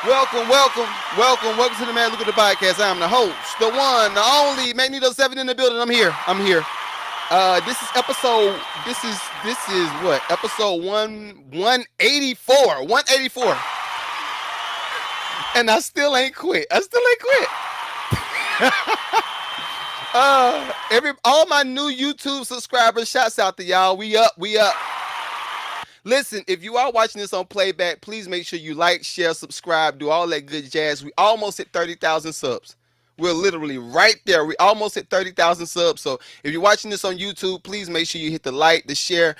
Welcome to the Man Lucrative podcast. I'm the host, the one, the only Magneto 7 in the building. I'm here. This is episode. This is what episode 184. 184, and I still ain't quit. Every all my new YouTube subscribers, shouts out to y'all. We up. Listen, if you are watching this on playback, please make sure you like, share, subscribe, do all that good jazz. We almost hit 30,000 subs. We're literally right there. We almost hit 30,000 subs. So if you're watching this on YouTube, please make sure you hit the like, the share,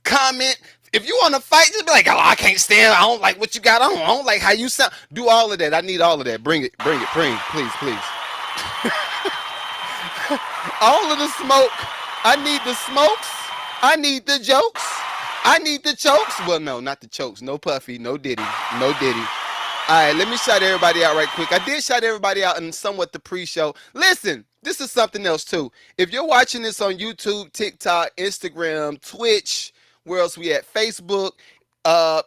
comment. If you want to fight, just be like, oh, I can't stand. I don't like what you got on. I don't like how you sound. Do all of that. I need all of that. Bring it, please. All of the smoke. I need the smokes. I need the jokes. I need the chokes. Well, no, not the chokes. No Puffy, no Diddy. All right, let me shout everybody out right quick. I did shout everybody out in somewhat the pre-show. Listen, this is something else too. If you're watching this on YouTube, TikTok, Instagram, Twitch, where else we at? Facebook.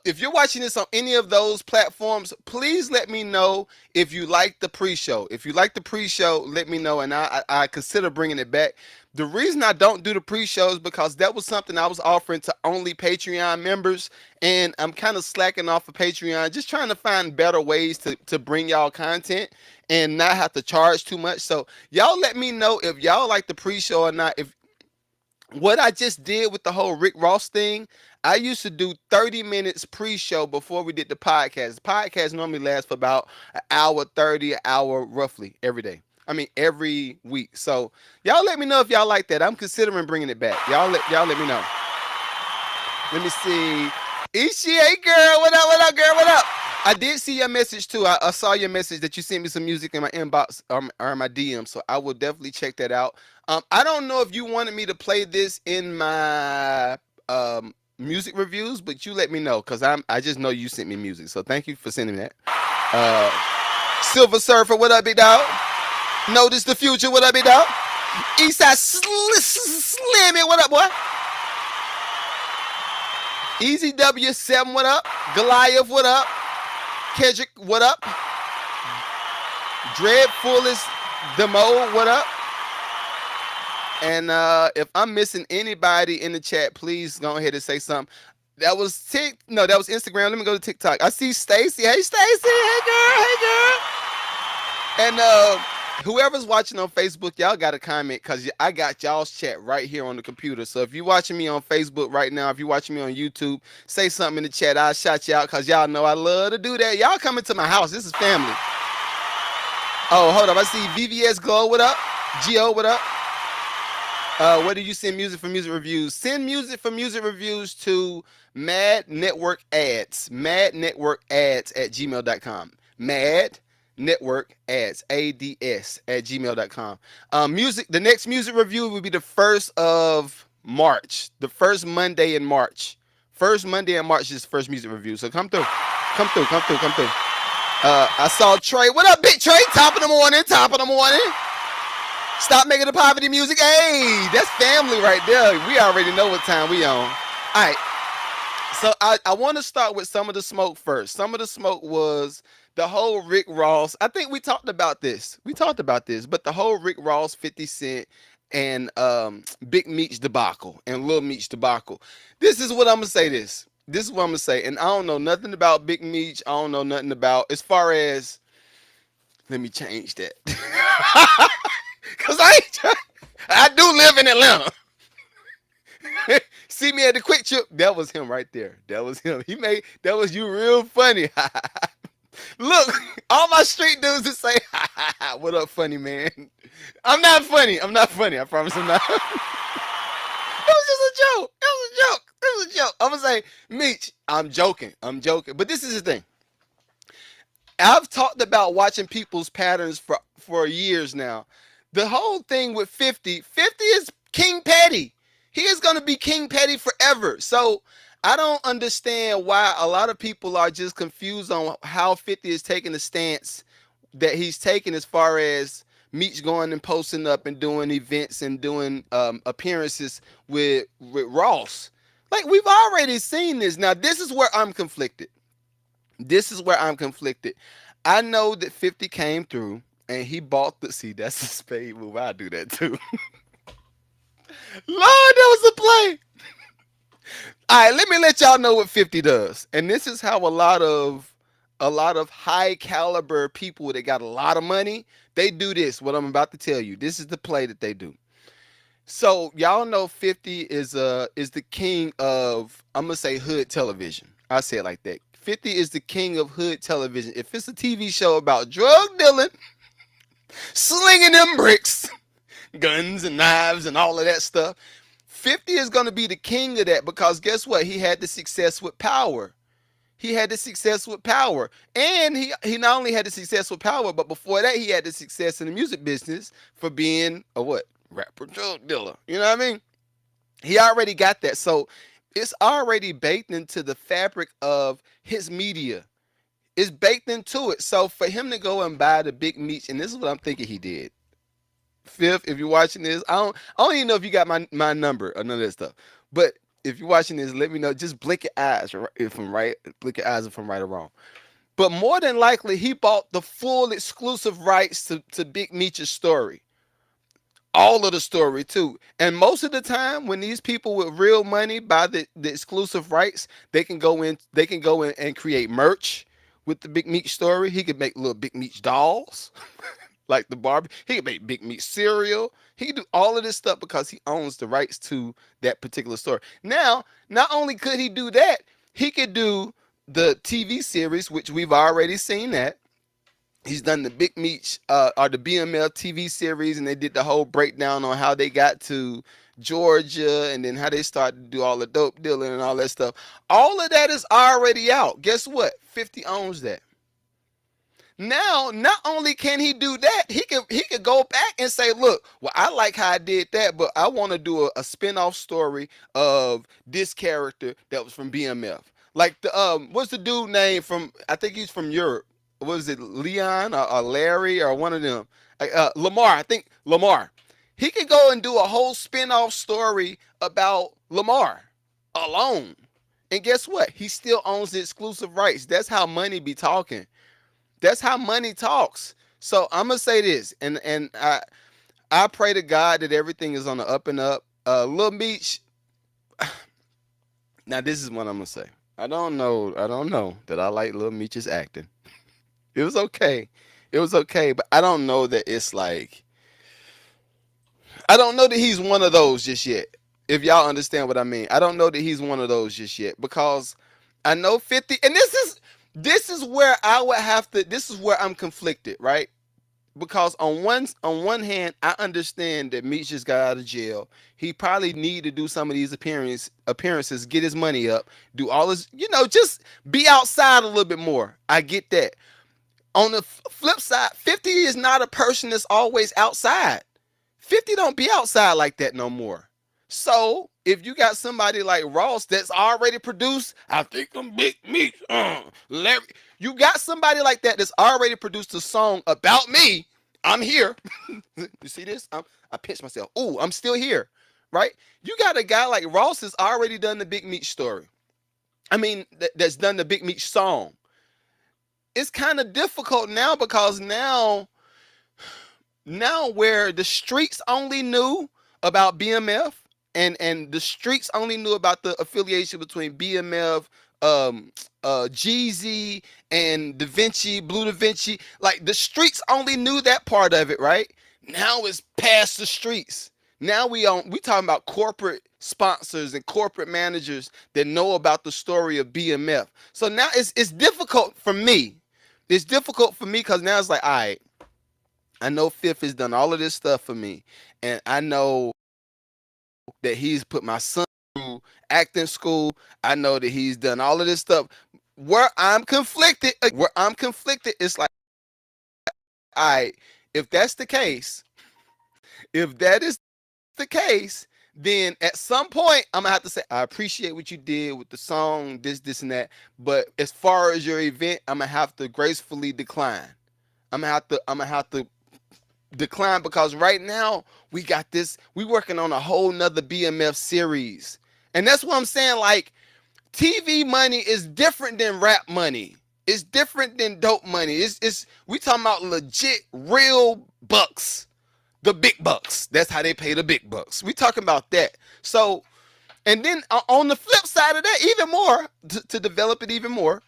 If you're watching this on any of those platforms, please let me know if you like the pre-show. If you like the pre-show, let me know, and I consider bringing it back. The reason I don't do the pre-show is because that was something I was offering to only Patreon members, and I'm kind of slacking off of Patreon, just trying to find better ways to bring y'all content and not have to charge too much. So y'all let me know if y'all like the pre-show or not. If what I just did with the whole Rick Ross thing, I used to do 30 minutes pre-show before we did the podcast. The podcast normally lasts for about an hour 30, an hour roughly every day. I mean every week. So y'all let me know if y'all like that. I'm considering bringing it back. Y'all let me know. Let me see. Ishie girl, what up, girl, what up? I did see your message too. I saw your message that you sent me some music in my inbox or in my DM, so I will definitely check that out. I don't know if you wanted me to play this in my music reviews, but you let me know because I just know you sent me music, so thank you for sending that. Uh, Silver Surfer, what up, big dog? Notice the future, what up, big dog? Eastside Slimmy, what up, boy? Easy W7, what up? Goliath, what up? Kendrick, what up? Dreadfulest Demo, what up? And if I'm missing anybody in the chat, please go ahead and say something. That was that was Instagram. Let me go to TikTok. I see Stacy. Hey Stacy, hey girl. And whoever's watching on Facebook, y'all got to comment because I got y'all's chat right here on the computer. So if you're watching me on Facebook right now, if you're watching me on YouTube, say something in the chat. I'll shout you out because y'all know I love to do that. Y'all coming to my house. This is family. Oh, hold up. I see VVS Glow. What up? Gio, what up? Where do you send music for music reviews? Send music for music reviews to Mad Network Ads. Mad Network Ads at gmail.com. Mad Network Ads, ADS at gmail.com. The next music review will be the 1st of March. The first Monday in March. First Monday in March is the first music review. So come through. I saw Trey. What up, big Trey? Top of the morning. Stop making the poverty music. Hey, that's family right there. We already know what time we on. All right. So I want to start with some of the smoke first. Some of the smoke was the whole Rick Ross. I think we talked about this. But the whole Rick Ross, 50 Cent, and Big Meech debacle and Lil Meech debacle. This is what I'm going to say this. This is what I'm going to say. And I don't know nothing about Big Meech. I don't know nothing about, as far as, let me change that. Because I do live in Atlanta. See me at the Quick Trip. That was him right there. That was him. That was you real funny. Look, all my street dudes that say, what up, funny man? I'm not funny. I promise I'm not. It was just a joke. I'm going to say, Meech, I'm joking. But this is the thing. I've talked about watching people's patterns for years now. The whole thing with 50 is King Petty. He is going to be King Petty forever. So I don't understand why a lot of people are just confused on how 50 is taking the stance that he's taking as far as Meech going and posting up and doing events and doing appearances with Ross. Like, we've already seen this. Now, this is where I'm conflicted. This is where I'm conflicted. I know that 50 came through and he bought the see, that's a spade move. I do that too. Lord, that was a play. All right, let me let y'all know what 50 does. And this is how a lot of high caliber people that got a lot of money, they do this. What I'm about to tell you. This is the play that they do. So y'all know 50 is the king of, I'm gonna say, hood television. I say it like that. 50 is the king of hood television. If it's a TV show about drug dealing, slinging them bricks, guns and knives and all of that stuff, 50 is gonna be the king of that because guess what? He had the success with power. He had the success with power. And he not only had the success with power, but before that, he had the success in the music business for being a what? Rapper drug dealer. You know what I mean? He already got that. So it's already baked into the fabric of his media. It's baked into it. So for him to go and buy the big meats, and this is what I'm thinking he did. Fifth, if you're watching this, I don't even know if you got my number or none of that stuff. But if you're watching this, let me know. Just blink your eyes if I'm right. Blink your eyes if I'm right or wrong. But more than likely, he bought the full exclusive rights to Big Meech's story. All of the story too. And most of the time when these people with real money buy the exclusive rights, they can go in and create merch with the Big Meech story. He could make little Big Meech dolls like the Barbie. He could make Big Meech cereal. He could do all of this stuff because he owns the rights to that particular story. Now, not only could he do that, he could do the TV series, which we've already seen that. He's done the Big Meech or the BML TV series, and they did the whole breakdown on how they got to Georgia and then how they started to do all the dope dealing and all that stuff. All of that is already out. Guess what? 50 owns that. Now, not only can he do that, he could go back and say, "Look, well, I like how I did that, but I want to do a spin-off story of this character that was from BMF." Like what's the dude name from? I think he's from Europe. What is it, Leon or Larry or one of them? Lamar, I think Lamar. He could go and do a whole spin-off story about Lamar alone. And guess what? He still owns the exclusive rights. That's how money be talking. That's how money talks. So I'm gonna say this, and I pray to God that everything is on the up and up. Lil Meech. Now this is what I'm gonna say. I don't know that I like Lil Meech's acting. It was okay. It was okay, but I don't know that it's like I don't know that he's one of those just yet. If y'all understand what I mean. I don't know that he's one of those just yet because I know 50 and this is where I would have to this is where I'm conflicted, right? Because on one hand, I understand that Meech just got out of jail. He probably need to do some of these appearances, get his money up, do all this, just be outside a little bit more. I get that. On the flip side, 50 is not a person that's always outside. 50 don't be outside like that no more. So if you got somebody like Ross that's already produced, I think I'm Big Meech, Larry. You got somebody like that that's already produced a song about me. I'm here. You see this? I pinched myself. Ooh, I'm still here. Right? You got a guy like Ross that's already done the Big Meech story. I mean, that's done the Big Meech song. It's kind of difficult now because now where the streets only knew about BMF and the streets only knew about the affiliation between BMF, Jeezy and Da Vinci, Blue Da Vinci. Like the streets only knew that part of it, right? Now it's past the streets. Now we talking about corporate sponsors and corporate managers that know about the story of BMF. So now it's difficult for me. It's difficult for me because now it's like, all right, I know Fifth has done all of this stuff for me, and I know that he's put my son through acting school. I know that he's done all of this stuff. Where I'm conflicted, it's like, all right, if that's the case, if that is the case, then at some point I'm gonna have to say, I appreciate what you did with the song, this, and that. But as far as your event, I'm gonna have to gracefully decline. I'm gonna have to decline because right now we working on a whole nother BMF series. And that's what I'm saying. Like, TV money is different than rap money. It's different than dope money. It's we talking about legit, real bucks, the big bucks. That's how they pay the big bucks. We talking about that. So, and then on the flip side of that, even more to develop it even more,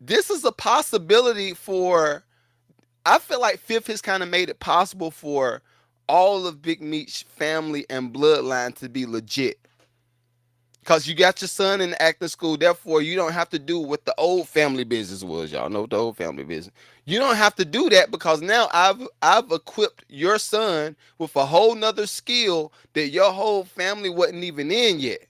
this is a possibility for. I feel like Fifth has kind of made it possible for all of Big Meech's family and bloodline to be legit. Because you got your son in the acting school, therefore you don't have to do what the old family business was. Y'all know what the old family business. You don't have to do that because now I've equipped your son with a whole nother skill that your whole family wasn't even in yet.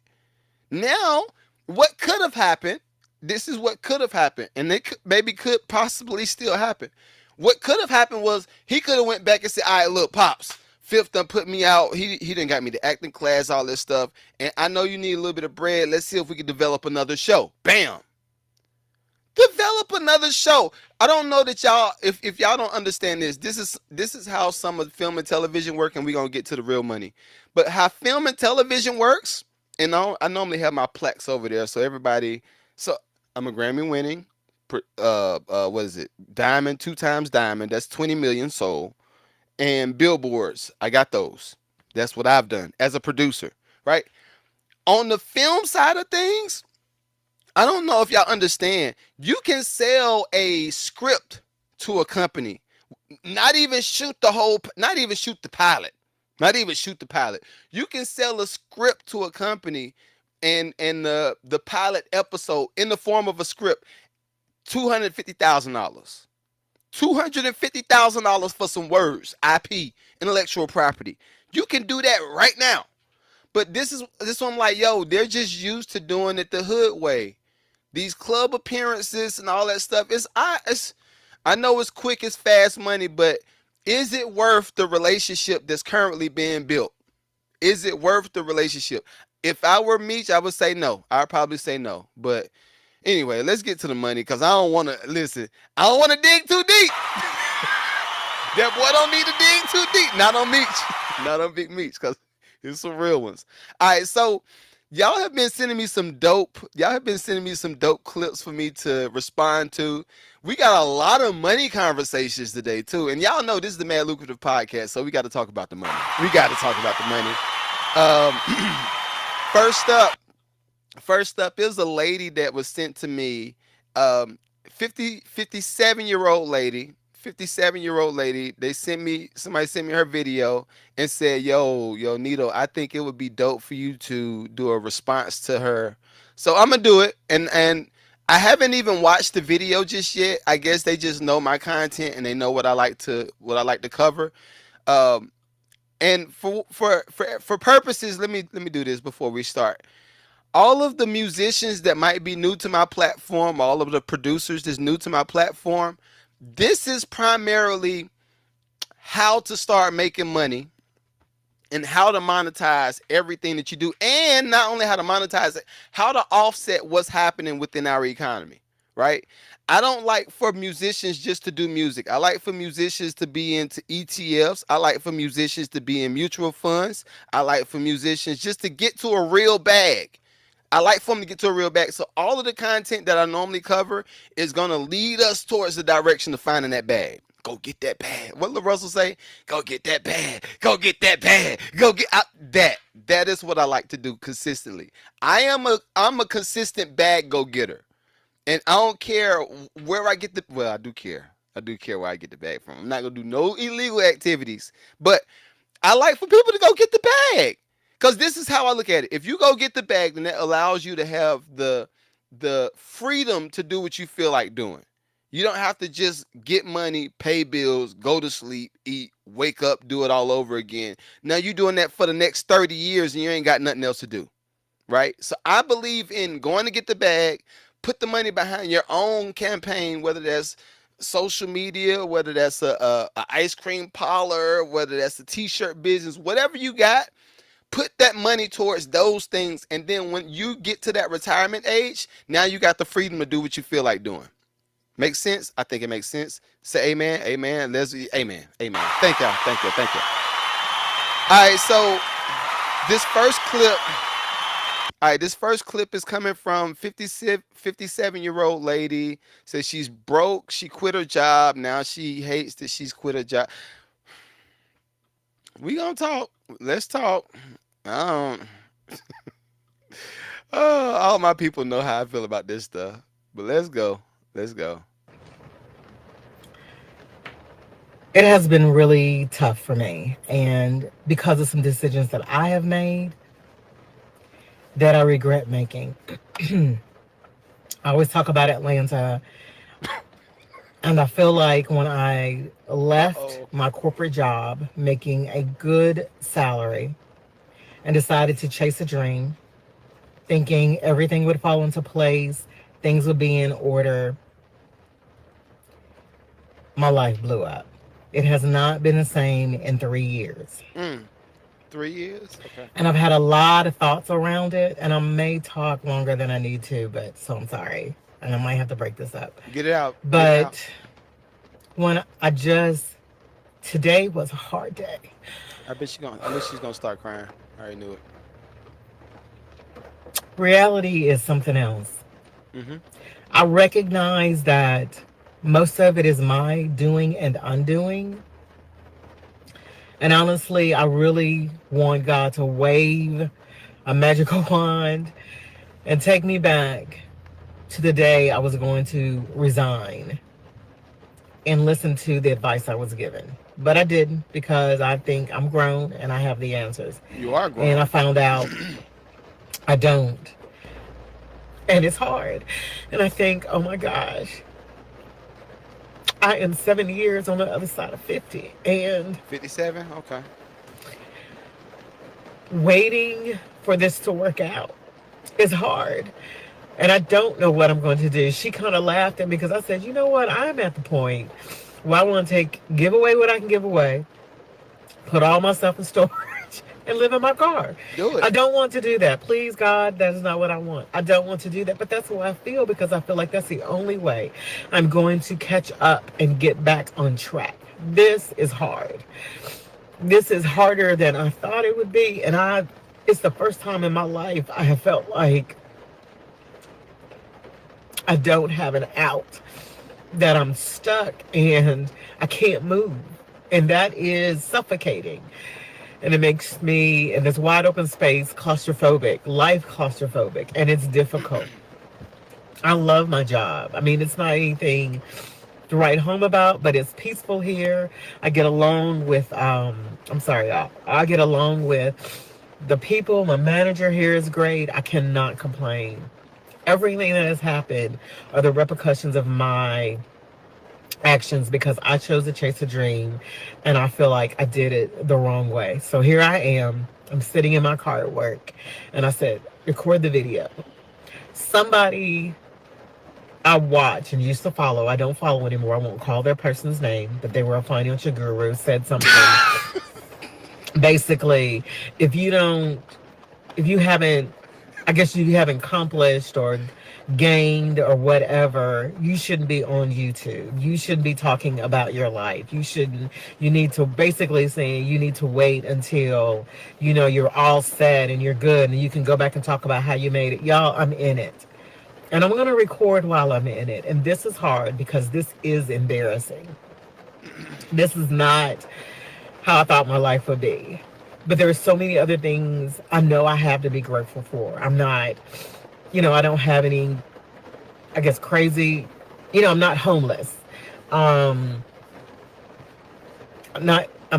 Now, what could have happened? This is what could have happened, and it maybe could possibly still happen. What could have happened was he could have went back and said, "All right, look, pops, Fifth done put me out. He done got me to acting class, all this stuff, and I know you need a little bit of bread. Let's see if we can develop another show." Bam. Develop another show. I don't know that y'all, if y'all don't understand this, this is how some of film and television work, and we're gonna get to the real money. But how film and television works, and I normally have my plaques over there, so everybody. So I'm a Grammy winning, what is it? Diamond, 2 times diamond. That's 20 million sold, and billboards. I got those. That's what I've done as a producer, right? On the film side of things, I don't know if y'all understand. You can sell a script to a company, not even shoot not even shoot the pilot, not even shoot the pilot. You can sell a script to a company, and the pilot episode in the form of a script, $250,000. $250,000 for some words, IP, intellectual property. You can do that right now. But this one I'm like, yo, they're just used to doing it the hood way. These club appearances and all that stuff. I know it's quick, it's fast money, but is it worth the relationship that's currently being built? Is it worth the relationship? If I were Meech, I would say no. I'd probably say no. But anyway, let's get to the money because I don't want to listen. I don't want to dig too deep. That boy don't need to dig too deep. Not on Meech. Not on Big Meech because it's some real ones. All right, so y'all have been sending me some dope. Y'all have been sending me some dope clips for me to respond to. We got a lot of money conversations today too, and y'all know this is the Mad Lucrative podcast, so we got to talk about the money. We got to talk about the money. First up is a lady that was sent to me. 57-year-old lady. 57-year-old lady. Somebody sent me her video and said, yo, Nito, I think it would be dope for you to do a response to her. So I'm gonna do it. And I haven't even watched the video just yet. I guess they just know my content and they know what I like to cover. And for purposes, let me do this before we start. All of the musicians that might be new to my platform, all of the producers that's new to my platform, this is primarily how to start making money and how to monetize everything that you do. And not only how to monetize it, how to offset what's happening within our economy, right? I don't like for musicians just to do music. I like for musicians to be into ETFs. I like for musicians to be in mutual funds. I like for musicians just to get to a real bag. I like for them to get to a real bag. So all of the content that I normally cover is going to lead us towards the direction of finding that bag. Go get that bag. What did Russell say? Go get that bag. Go get that bag. Go get out that. That is what I like to do consistently. I'm a consistent bag go getter. And I don't care where I get I do care. I do care where I get the bag from. I'm not going to do no illegal activities. But I like for people to go get the bag. Because this is how I look at it. If you go get the bag, then that allows you to have the freedom to do what you feel like doing. You don't have to just get money, pay bills, go to sleep, eat, wake up, do it all over again. Now you're doing that for the next 30 years and you ain't got nothing else to do, right? So I believe in going to get the bag, put the money behind your own campaign, whether that's social media, whether that's a ice cream parlor, whether that's a t-shirt business, whatever you got. Put that money towards those things, and then when you get to that retirement age, now you got the freedom to do what you feel like doing. Makes sense? I think it makes sense. Say amen, amen, Leslie, amen, amen. Thank y'all, thank you, thank you. All right, so this first clip, All right, this first clip is coming from 57-year-old lady. Says she's broke. She quit her job. Now she hates that she's quit her job. We gonna talk. Let's talk. Um, all my people know how I feel about this stuff. But let's go. Let's go. It has been really tough for me. And because of some decisions that I have made that I regret making. I always talk about Atlanta. And I feel like when I Uh left oh. my corporate job, making a good salary, and decided to chase a dream, thinking everything would fall into place, things would be in order, my life blew up. It has not been the same in 3 years. Mm, 3 years. Okay. And I've had a lot of thoughts around it, and I may talk longer than I need to, but so I'm sorry. And I might have to break this up. Get it out. Get it out. But when I just, today was a hard day. I bet she's gonna start crying. I already knew it. Reality is something else. Mm-hmm. I recognize that most of it is my doing and undoing. And honestly, I really want God to wave a magical wand and take me back to the day I was going to resign and listen to the advice I was given. But I didn't because I think I'm grown and I have the answers. You are And I grown. found out I don't. And it's hard. And I think, oh my gosh, I am 7 years on the other side of 50. And 57. Okay. waiting for this to work out is hard. And I don't know what I'm going to do. She kind of laughed at me because I said, you know what? I'm at the point where I want to give away what I can give away, put all my stuff in storage, and live in my car. Do it. I don't want to do that. Please, God, that is not what I want. I don't want to do that. But that's how I feel because I feel like that's the only way I'm going to catch up and get back on track. This is hard. This is harder than I thought it would be. And it's the first time in my life I have felt like I don't have an out, that I'm stuck and I can't move. And that is suffocating. And it makes me, in this wide open space, claustrophobic, life claustrophobic, and it's difficult. I love my job. I mean, it's not anything to write home about, but it's peaceful here. I get along with, I get along with the people. My manager here is great. I cannot complain. Everything that has happened are the repercussions of my actions because I chose to chase a dream and I feel like I did it the wrong way. So here I am. I'm sitting in my car at work and I said, record the video. Somebody I watch and used to follow, I don't follow anymore. I won't call their person's name, but they were a financial guru, said something. Basically, if you haven't, I guess you haven't accomplished or gained or whatever, you shouldn't be on YouTube. You shouldn't be talking about your life. You need to basically saying you need to wait until, you're all set and you're good and you can go back and talk about how you made it. Y'all, I'm in it. And I'm going to record while I'm in it. And this is hard because this is embarrassing. This is not how I thought my life would be. But there are so many other things I know I have to be grateful for. I'm not, I don't have any, I guess, crazy, I'm not homeless. Um, I'm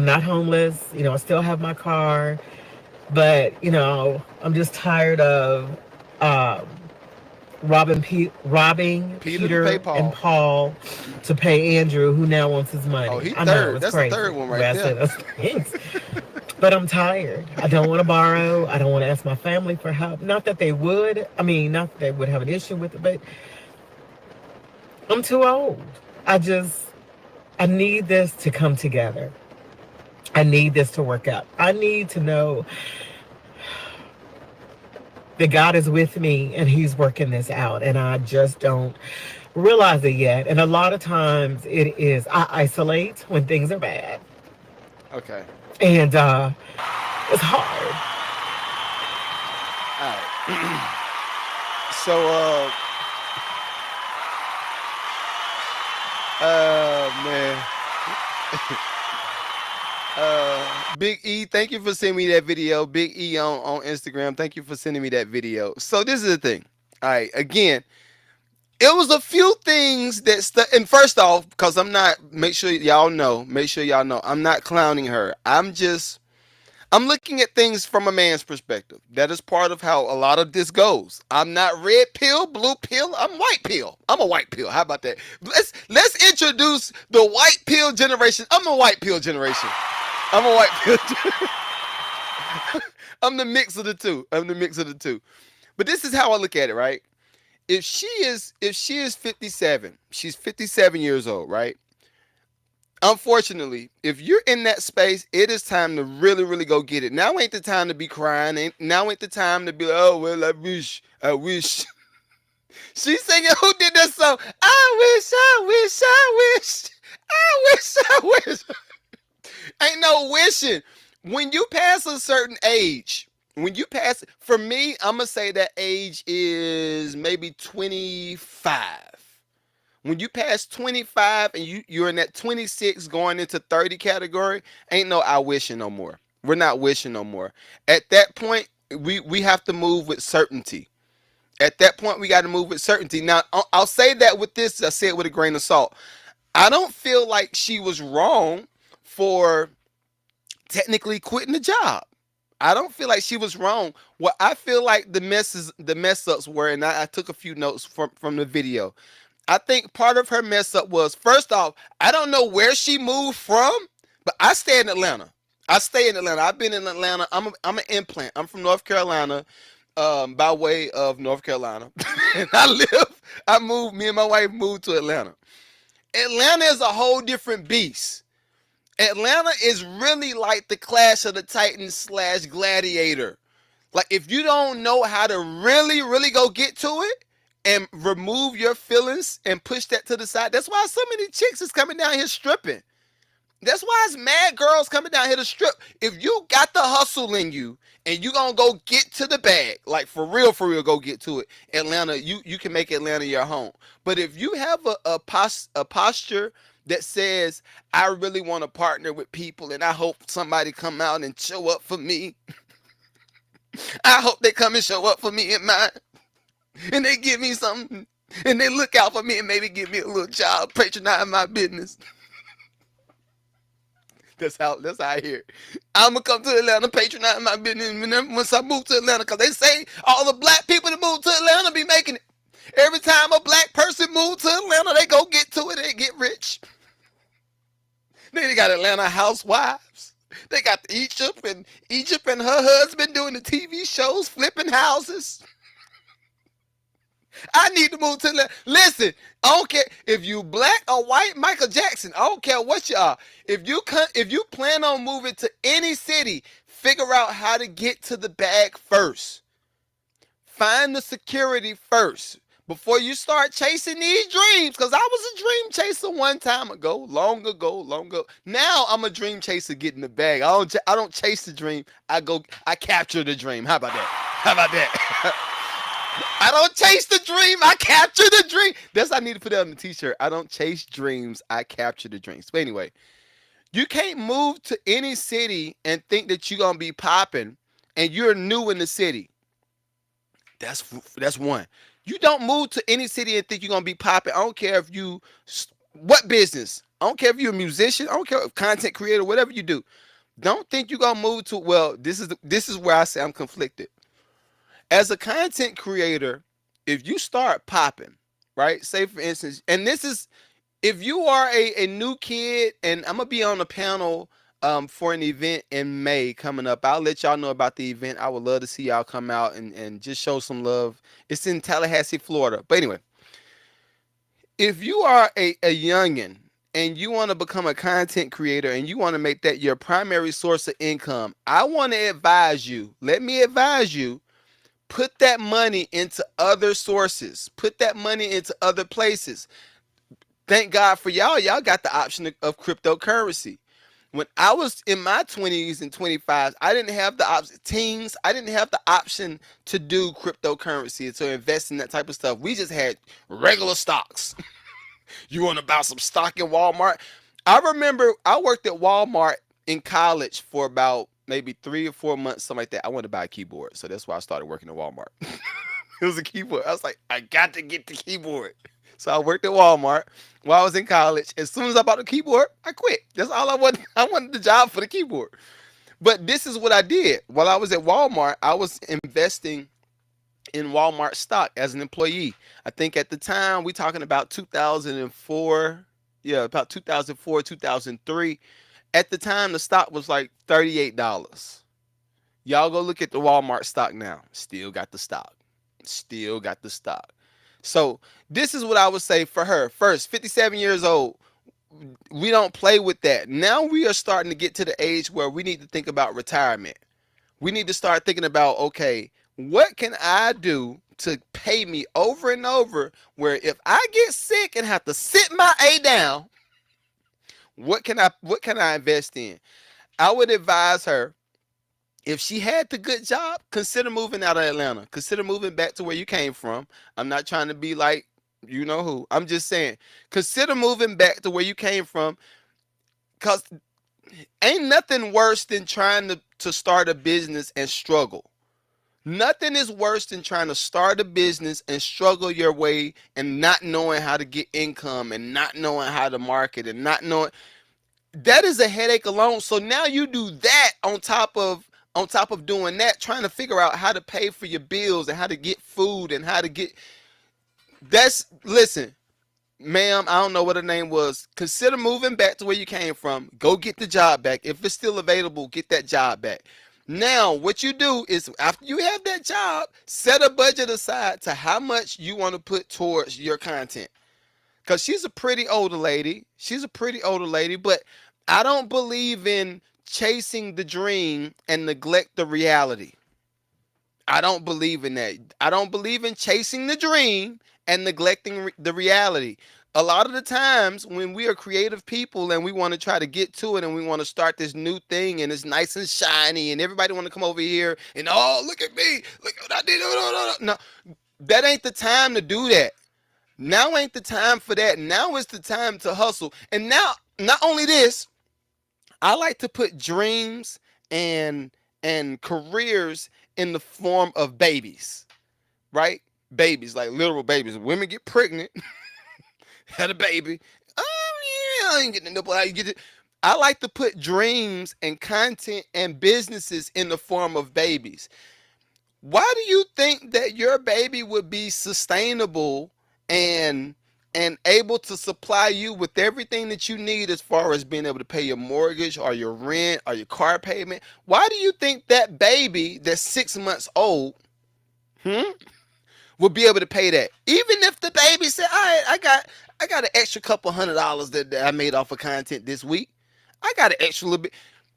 not homeless. I still have my car. But, I'm just tired of um, robbing Peter to pay Peter and Paul. Paul to pay Andrew, who now wants his Oh, money. he I know, third. it's That's the crazy. third one The right way I there. say those things. But I'm tired. I don't want to borrow. I don't want to ask my family for help. Not that they would. I mean, not that they would have an issue with it, but I'm too old. I need this to come together. I need this to work out. I need to know that God is with me and He's working this out. And I just don't realize it yet. And a lot of times I isolate when things are bad. Okay. And it's hard. All right. So, man. Big E, thank you for sending me that video. Big E on Instagram, thank you for sending me that video. So this is the thing. All right, again, it was a few things that and first off, because I'm not, make sure y'all know, I'm not clowning her. I'm looking at things from a man's perspective. That is part of how a lot of this goes. I'm not red pill, blue pill. I'm white pill. I'm a white pill. How about that? Let's introduce the white pill generation. I'm a white pill generation. I'm a white pill. I'm the mix of the two. I'm the mix of the two. But this is how I look at it, right? If she is 57, she's 57 years old, right? Unfortunately, if you're in that space, it is time to really, really go get it. Now ain't the time to be crying. Now ain't the time to be like, oh well, I wish. She's singing. Who did that song? I wish, I wish, I wish, I wish, I wish. Ain't no wishing. When you pass a certain age, for me, I'm gonna say that age is maybe 25. When you pass 25 and you're in that 26 going into 30 category, ain't no I wishing no more. We're not wishing no more. At that point, we have to move with certainty. At that point, we got to move with certainty. Now, I'll say that with this, I say it with a grain of salt. I don't feel like she was wrong for technically quitting the job. I don't feel like she was wrong. What I feel like the mess ups were, and I took a few notes from the video. I think part of her mess up was, first off, I don't know where she moved from, but I stay in Atlanta. I stay in Atlanta. I've been in Atlanta. I'm an implant. I'm from North Carolina, by way of North Carolina. And me and my wife moved to Atlanta. Atlanta is a whole different beast. Atlanta is really like the Clash of the Titans / Gladiator. Like, if you don't know how to really, really go get to it and remove your feelings and push that to the side, that's why so many chicks is coming down here stripping. That's why it's mad girls coming down here to strip. If you got the hustle in you and you gonna go get to the bag, like for real, go get to it. Atlanta, you can make Atlanta your home. But if you have a posture that says, I really want to partner with people and I hope somebody come out and show up for me. I hope they come and show up for me in mine. And they give me something. And they look out for me and maybe give me a little job, patronize my business. That's how I hear it. I'm gonna come to Atlanta, patronize my business, and then once I move to Atlanta, because they say all the black people that move to Atlanta be making it. Every time a black person move to Atlanta, they go get to it, they get rich. Then they got Atlanta housewives. They got Egypt and her husband doing the TV shows, flipping houses. I need to move to Atlanta. Listen, I don't care if you black or white, Michael Jackson. I don't care what you are. If you plan on moving to any city, figure out how to get to the bag first. Find the security first before you start chasing these dreams. Because I was a dream chaser one time ago, long ago. Now I'm a dream chaser getting the bag. I don't chase the dream. I capture the dream. How about that? I don't chase the dream. I capture the dream. That's I need to put that on the t-shirt. I don't chase dreams. I capture the dreams. But anyway, you can't move to any city and think that you're going to be popping and you're new in the city. That's one. You don't move to any city and think you're going to be popping. I don't care if what business. I don't care if you're a musician. I don't care if content creator, whatever you do. Don't think you're going to move to, well, this is where I say I'm conflicted. As a content creator, if you start popping, right? Say for instance, and this is, if you are a new kid, and I'm gonna be on a panel for an event in May coming up. I'll let y'all know about the event. I would love to see y'all come out and just show some love. It's in Tallahassee, Florida. But anyway, if you are a youngin' and you want to become a content creator and you want to make that your primary source of income, I want to advise you. Let me advise you. Put that money into other sources. Put that money into other places. Thank God for y'all. Y'all got the option of cryptocurrency. When I was in my 20s and 25s, I didn't have the option. Teens, I didn't have the option to do cryptocurrency, to invest in that type of stuff. We just had regular stocks. You want to buy some stock in Walmart? I remember I worked at Walmart in college for about maybe 3 or 4 months, something like that. I wanted to buy a keyboard, so that's why I started working at Walmart. It was a keyboard. I was like, I got to get the keyboard. So I worked at Walmart while I was in college. As soon as I bought the keyboard, I quit. That's all I wanted. I wanted the job for the keyboard. But this is what I did. While I was at Walmart, I was investing in Walmart stock as an employee. I think at the time we talking about 2004. Yeah, about 2004, 2003. At the time, the stock was like $38. Y'all go look at the Walmart stock now. Still got the stock. Still got the stock. So this is what I would say for her. First, 57 years old. We don't play with that. Now we are starting to get to the age where we need to think about retirement. We need to start thinking about, okay, what can I do to pay me over and over, where if I get sick and have to sit my A down, what can I invest in? I would advise her, if she had the good job, consider moving out of Atlanta. Consider moving back to where you came from. I'm not trying to be like you know who. I'm just saying, consider moving back to where you came from, because ain't nothing worse than trying to start a business and struggle. Nothing is worse than trying to start a business and struggle your way and not knowing how to get income and not knowing how to market and not knowing. That is a headache alone. So now you do that on top of doing that, trying to figure out how to pay for your bills and how to get food and how to get. Listen, ma'am, I don't know what her name was. Consider moving back to where you came from. Go get the job back. If it's still available, get that job back. Now, what you do is, after you have that job, set a budget aside to how much you want to put towards your content. Because she's a pretty older lady. She's a pretty older lady, but I don't believe in chasing the dream and neglect the reality. I don't believe in that. I don't believe in chasing the dream and neglecting the reality. A lot of the times when we are creative people and we want to try to get to it and we want to start this new thing and it's nice and shiny and everybody want to come over here and, oh, look at me, look what I did. No, that ain't the time to do that. Now ain't the time for that. Now is the time to hustle. And now, not only this, I like to put dreams and careers in the form of babies, right? Babies, like literal babies. Women get pregnant, had a baby. Oh yeah, I ain't getting the nipple. How you get it? I like to put dreams and content and businesses in the form of babies. Why do you think that your baby would be sustainable and able to supply you with everything that you need as far as being able to pay your mortgage or your rent or your car payment? Why do you think that baby that's 6 months old will be able to pay that? Even if the baby said, all right, I got an extra couple $100 that I made off of content this week. I got an extra little bit.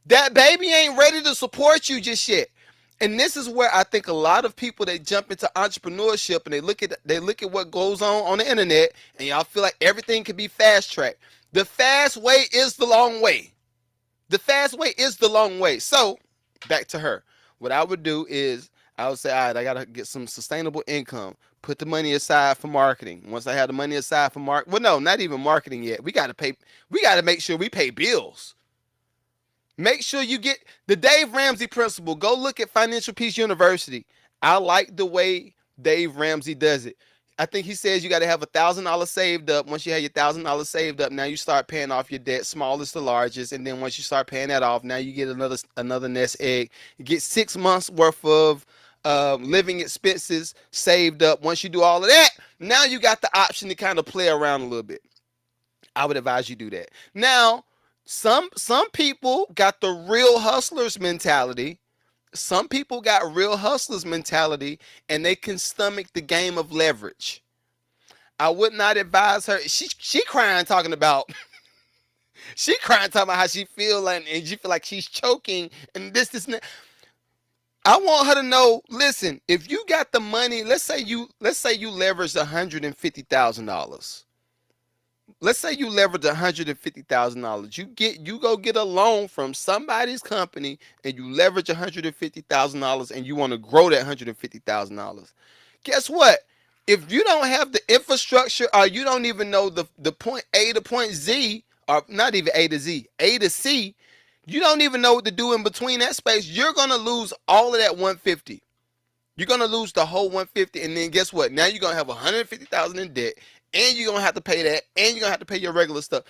That baby ain't ready to support you just yet. And this is where I think a lot of people, they jump into entrepreneurship and they look at what goes on the internet, and y'all feel like everything can be fast tracked. The fast way is the long way. The fast way is the long way. So back to her. What I would do is I would say, all right, I gotta get some sustainable income. Put the money aside for marketing. Once I have the money aside for well, no, not even marketing yet. We gotta make sure we pay bills. Make sure you get the Dave Ramsey principle. Go look at Financial Peace University. I like the way Dave Ramsey does it. I think he says you got to have $1,000 saved up. Once you have your $1,000 saved up, now you start paying off your debt, smallest to largest, and then once you start paying that off, now you get another nest egg. You get 6 months worth of living expenses saved up. Once you do all of that, now you got the option to kind of play around a little bit. I would advise you do that. Now, some people got the real hustlers mentality. Some people got real hustlers mentality, and they can stomach the game of leverage. I would not advise her. She crying talking about she crying talking about how she feel like, and she feel like she's choking and this and that. I want her to know, listen, if you got the money, let's say you leveraged $150,000. let's say you leverage $150,000. You go get a loan from somebody's company and you leverage $150,000 and you want to grow that $150,000. Guess what? If you don't have the infrastructure or you don't even know the point A to point Z, or not even A to Z, A to C, you don't even know what to do in between that space, you're gonna lose all of that 150. You're gonna lose the whole 150, and then guess what? Now you're gonna have 150,000 in debt, and you're gonna have to pay that, and you're gonna have to pay your regular stuff.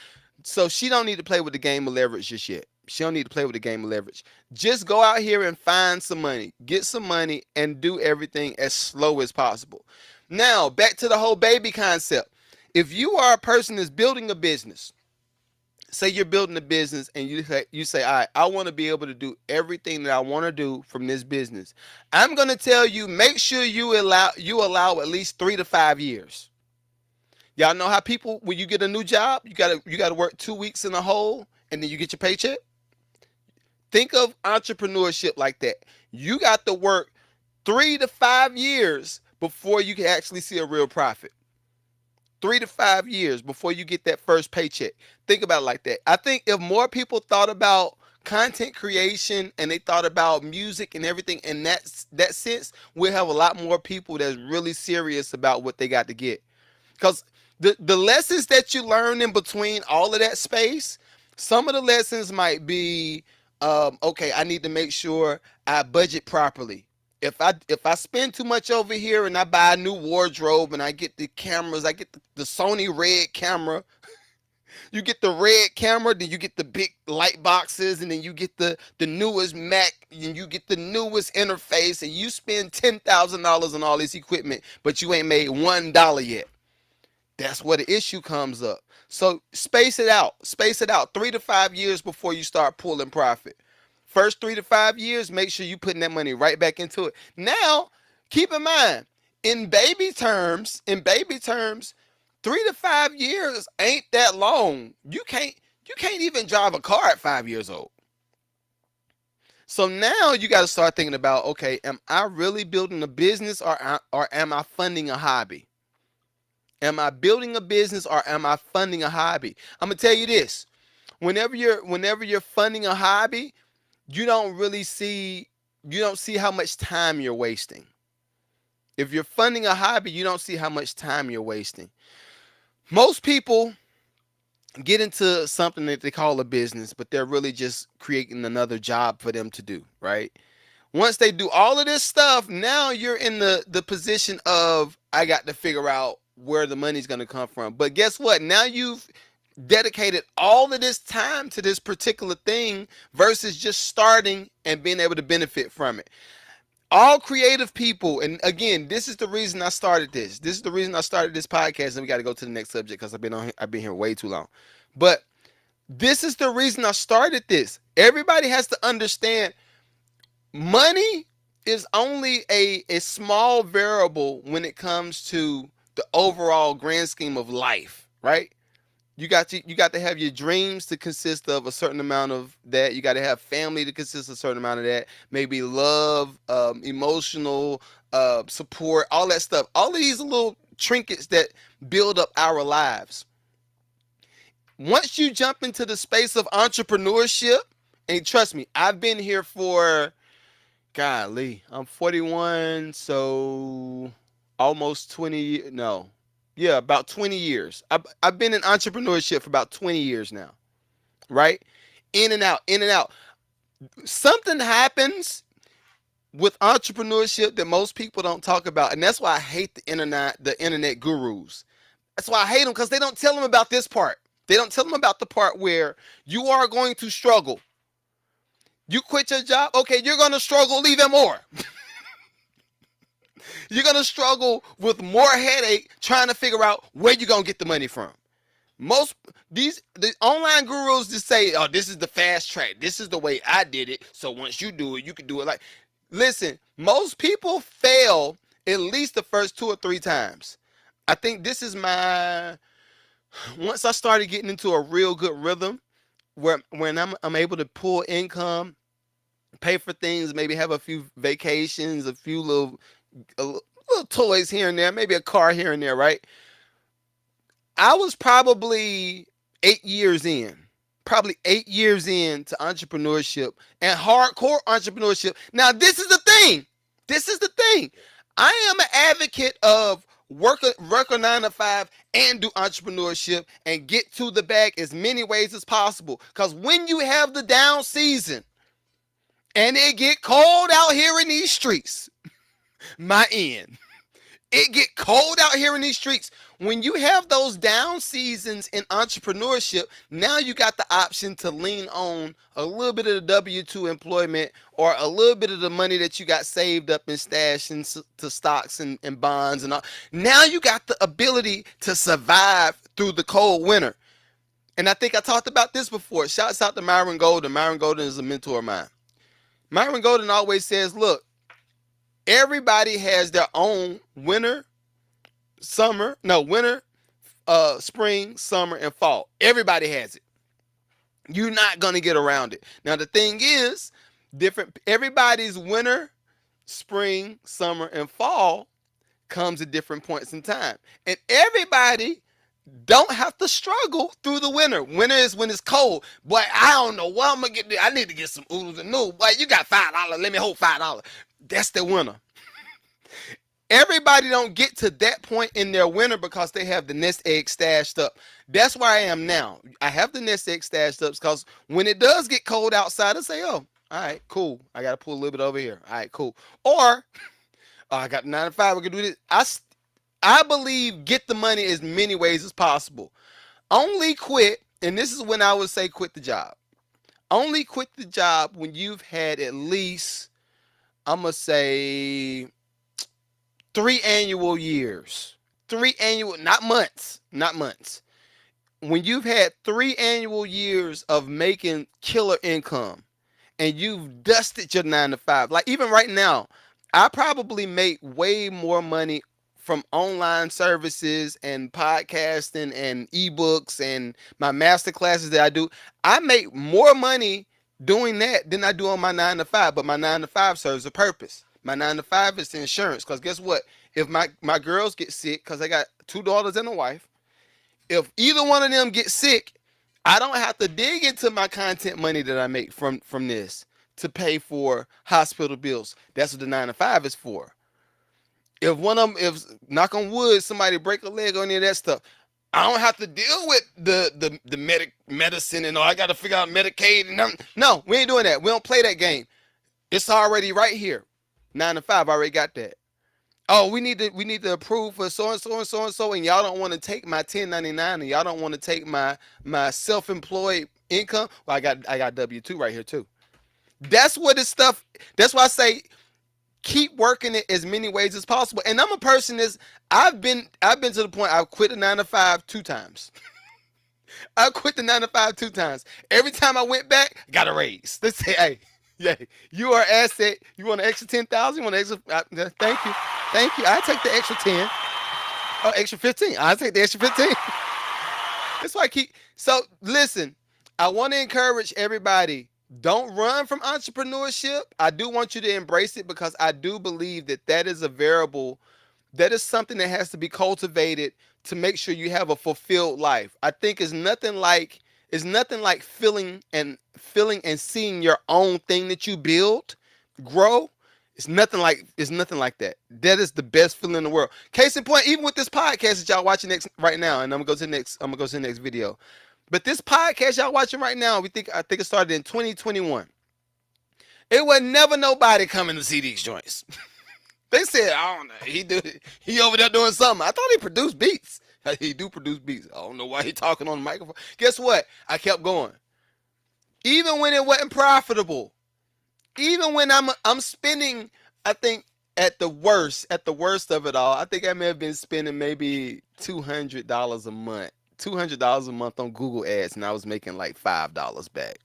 So she don't need to play with the game of leverage just yet. She don't need to play with the game of leverage. Just go out here and find some money, get some money, and do everything as slow as possible. Now back to the whole baby concept. If you are a person that's building a business, say you're building a business and you say, all right, I want to be able to do everything that I want to do from this business. I'm going to tell you, make sure you allow at least 3 to 5 years. Y'all know how people, when you get a new job, you gotta work 2 weeks in a hole and then you get your paycheck. Think of entrepreneurship like that. You got to work 3 to 5 years before you can actually see a real profit. 3 to 5 years before you get that first paycheck. Think about it like that. I think if more people thought about content creation and they thought about music and everything in that sense, we'll have a lot more people that's really serious about what they got to get. Because the lessons that you learn in between all of that space, some of the lessons might be, okay, I need to make sure I budget properly. If I spend too much over here and I buy a new wardrobe and I get the cameras, I get the Sony red camera. You get the red camera, then you get the big light boxes, and then you get the newest Mac, and you get the newest interface, and you spend $10,000 on all this equipment, but you ain't made $1 yet. That's where the issue comes up. So space it out. Space it out 3 to 5 years before you start pulling profit. First 3 to 5 years, make sure you putting that money right back into it. Now, keep in mind, in baby terms, 3 to 5 years ain't that long. You can't even drive a car at 5 years old. So now you got to start thinking about, okay, am I really building a business or am I funding a hobby? Am I building a business or am I funding a hobby? I'm gonna tell you this: whenever you're funding a hobby, you don't really see you don't see how much time you're wasting. If you're funding a hobby, you don't see how much time you're wasting. Most people get into something that they call a business, but they're really just creating another job for them to do, right? Once they do all of this stuff, now you're in the position of, I got to figure out where the money's going to come from. But guess what? Now you've dedicated all of this time to this particular thing versus just starting and being able to benefit from it. All creative people, and again, this is the reason I started this. This is the reason I started this podcast, and we got to go to the next subject because I've been here way too long. But this is the reason I started this. Everybody has to understand money is only a small variable when it comes to the overall grand scheme of life, right? You got to have your dreams to consist of a certain amount of that. You got to have family to consist of a certain amount of that. Maybe love, emotional support, all that stuff. All of these little trinkets that build up our lives. Once you jump into the space of entrepreneurship, and trust me, I've been here for, golly, I'm 41, so almost 20, no, yeah, about 20 years. I've been in entrepreneurship for about 20 years now, right? In and out, in and out. Something happens with entrepreneurship that most people don't talk about, and that's why I hate the internet gurus. That's why I hate them, because they don't tell them about this part. They don't tell them about the part where you are going to struggle. You quit your job, okay, you're going to struggle even more. You're going to struggle with more headache trying to figure out where you're going to get the money from. The online gurus just say, oh, this is the fast track. This is the way I did it. So once you do it, you can do it like. Listen, most people fail at least the first 2 or 3 times. I think this is once I started getting into a real good rhythm where when I'm able to pull income, pay for things, maybe have a few vacations, a few little toys here and there, maybe a car here and there, right? I was probably 8 years in. Probably 8 years into entrepreneurship and hardcore entrepreneurship. Now, this is the thing. This is the thing. I am an advocate of work a 9 to 5 and do entrepreneurship and get to the bag as many ways as possible. Because when you have the down season and it get cold out here in these streets, my end. It get cold out here in these streets. When you have those down seasons in entrepreneurship, now you got the option to lean on a little bit of the W-2 employment or a little bit of the money that you got saved up and stashed into stocks and bonds and all. Now you got the ability to survive through the cold winter. And I think I talked about this before. Shouts out to Myron Golden. Myron Golden is a mentor of mine. Myron Golden always says, look, everybody has their own winter, spring, summer, and fall. Everybody has it. You're not gonna get around it. Now the thing is, everybody's winter, spring, summer, and fall comes at different points in time. And everybody don't have to struggle through the winter. Winter is when it's cold. Boy, I don't know what I'm gonna get. I need to get some oodles and noodles. Boy, you got $5. Let me hold $5. That's the winter. Everybody don't get to that point in their winter because they have the nest egg stashed up. That's where I am now. I have the nest egg stashed up because when it does get cold outside, I say, oh, all right, cool. I got to pull a little bit over here. All right, cool. Or, oh, I got 9 to 5. We can do this. I believe get the money as many ways as possible. Only quit, and this is when I would say quit the job. Only quit the job when you've had at least, I'm going to say, 3 annual years. 3 annual, not months. When you've had 3 annual years of making killer income and you've dusted your 9 to 5, like even right now, I probably make way more money from online services and podcasting and ebooks and my master classes that I do. I make more money doing that than I do on my 9 to 5, but my 9 to 5 serves a purpose. My 9 to 5 is the insurance. Because guess what? If my girls get sick, because I got 2 daughters and a wife, if either one of them get sick, I don't have to dig into my content money that I make from this to pay for hospital bills. That's what the 9 to 5 is for. If one of them, if knock on wood, somebody break a leg or any of that stuff, I don't have to deal with the medicine and all. I got to figure out Medicaid and no, we ain't doing that. We don't play that game. It's already right here. 9 to 5, I already got that. Oh, we need to approve for so and so and so and so, and y'all don't want to take my 1099 and y'all don't want to take my self-employed income. Well, I got W-2 right here too. That's what this stuff. That's why I say keep working it as many ways as possible. And I'm a person I've been to the point I've quit the 9 to 5 2 times. I quit the 9 to 5 2 times. Every time I went back, got a raise. Let's say, hey, yeah, you are an asset. You want an extra 10,000? You want an extra? Thank you. I take the extra 10. Oh, extra 15. I take the extra 15. That's why I keep. So listen, I want to encourage everybody. Don't run from entrepreneurship. I do want you to embrace it because I do believe that is a variable. That is something that has to be cultivated to make sure you have a fulfilled life. I think it's nothing like feeling and seeing your own thing that you build grow. It's nothing like that. That is the best feeling in the world. Case in point, even with this podcast that y'all watching right now, and I'm gonna go to the next video. But this podcast y'all watching right now, I think it started in 2021. It was never nobody coming to see these joints. They said, I don't know, he over there doing something. I thought he produced beats. He do produce beats. I don't know why he talking on the microphone. Guess what? I kept going. Even when it wasn't profitable. Even when I'm spending, I think at the worst of it all, I think I may have been spending maybe $200 a month. $200 a month on Google ads, and I was making like $5 back.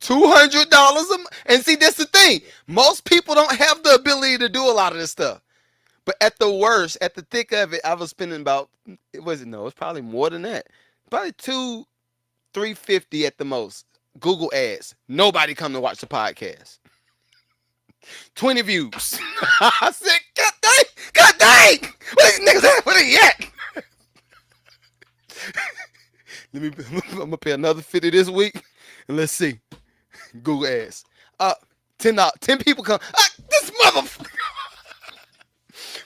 $200 a month. And see, that's the thing. Most people don't have the ability to do a lot of this stuff. But at the worst, at the thick of it, I was spending about, it's probably more than that. Probably $350 at the most. Google ads. Nobody come to watch the podcast. 20 views. I said, God dang! Where these niggas at? Where they at? Let me. I'm gonna pay another 50 this week, and let's see. Google ads. Uh, 10 people come. This motherfucker.